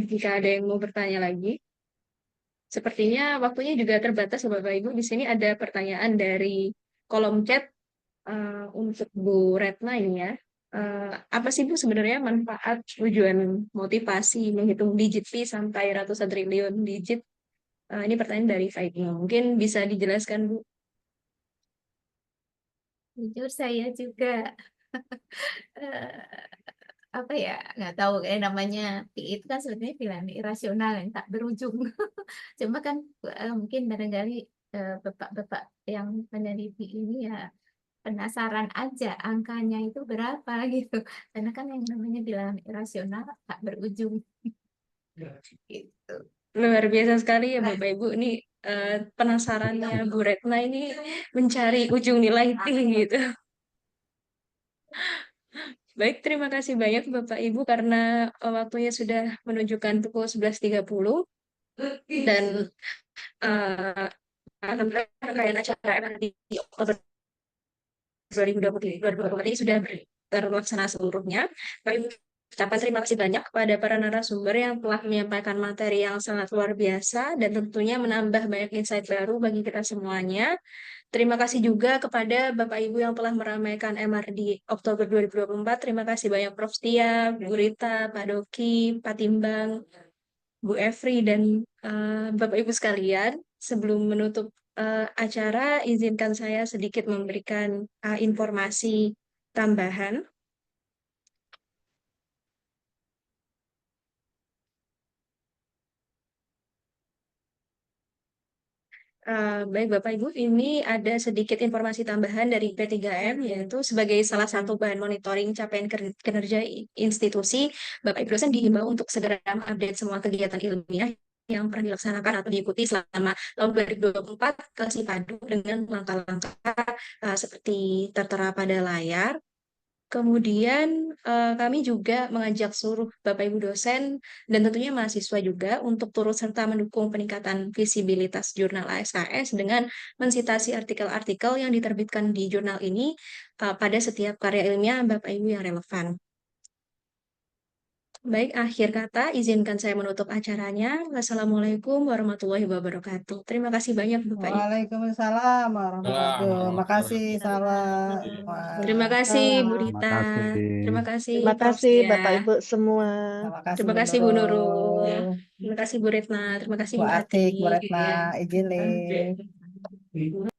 Speaker 1: jika ada yang mau bertanya lagi, sepertinya waktunya juga terbatas ya Bapak Ibu. Di sini ada pertanyaan dari kolom chat untuk Bu Retna ini ya. Apa sih Bu sebenarnya manfaat tujuan motivasi menghitung digit pi sampai ratusan triliun digit? Ini pertanyaan dari Faidno. Mungkin bisa dijelaskan Bu.
Speaker 3: Jujur saya juga eh, apa ya, nggak tahu kayak namanya pi itu kan sebenarnya bilang irasional yang tak berujung. Cuma kan mungkin barangkali bapak-bapak yang peneliti ini ya penasaran aja angkanya itu berapa gitu. Karena kan yang namanya bilang irasional tak berujung gitu.
Speaker 1: Luar biasa sekali ya Bapak Ibu. Ini penasarannya Bu Retna ini mencari ujung nilai pi gitu. Baik, terima kasih banyak Bapak Ibu karena waktunya sudah menunjukkan pukul 11.30 dan uh, alhamdulillah rangkaian acara MRD Oktober 2023 ini sudah terlaksana seluruhnya. Kami ucapkan terima kasih banyak kepada para narasumber yang telah menyampaikan materi yang sangat luar biasa dan tentunya menambah banyak insight baru bagi kita semuanya. Terima kasih juga kepada Bapak Ibu yang telah meramaikan MRD Oktober 2024. Terima kasih banyak Prof. Tia, Bu Rita, Pak Doki, Pak Timbang, Bu Efri, dan Bapak Ibu sekalian. Sebelum menutup acara, izinkan saya sedikit memberikan informasi tambahan. Baik Bapak Ibu, ini ada sedikit informasi tambahan dari P3M, yaitu sebagai salah satu bahan monitoring capaian kinerja institusi, Bapak Ibu dosen dihimbau untuk segera mengupdate semua kegiatan ilmiah yang pernah dilaksanakan atau diikuti selama tahun 2024 ke Sipadu dengan langkah-langkah seperti tertera pada layar. Kemudian kami juga mengajak seluruh Bapak Ibu dosen dan tentunya mahasiswa juga untuk turut serta mendukung peningkatan visibilitas jurnal ASKS dengan mensitasi artikel-artikel yang diterbitkan di jurnal ini pada setiap karya ilmiah Bapak Ibu yang relevan. Baik, akhir kata izinkan saya menutup acaranya. Wassalamualaikum warahmatullahi wabarakatuh. Terima kasih banyak Bapak Ibu.
Speaker 6: Waalaikumsalam warahmatullahi wabarakatuh. Makasih Salwa.
Speaker 1: Terima kasih Bu
Speaker 5: Terima
Speaker 1: Rita.
Speaker 5: kasih.
Speaker 1: Terima kasih
Speaker 2: Terima
Speaker 1: Prof.
Speaker 2: kasih
Speaker 1: Sia.
Speaker 2: Bapak Ibu semua.
Speaker 6: Terima kasih
Speaker 1: Terima
Speaker 6: Bu
Speaker 1: kasih Bu Nurul.
Speaker 6: Nurul,
Speaker 1: Terima kasih Bu Retna. Terima kasih
Speaker 6: Bu
Speaker 1: Bu
Speaker 6: Atik, Bu
Speaker 1: Ati.
Speaker 6: Retna, izin live.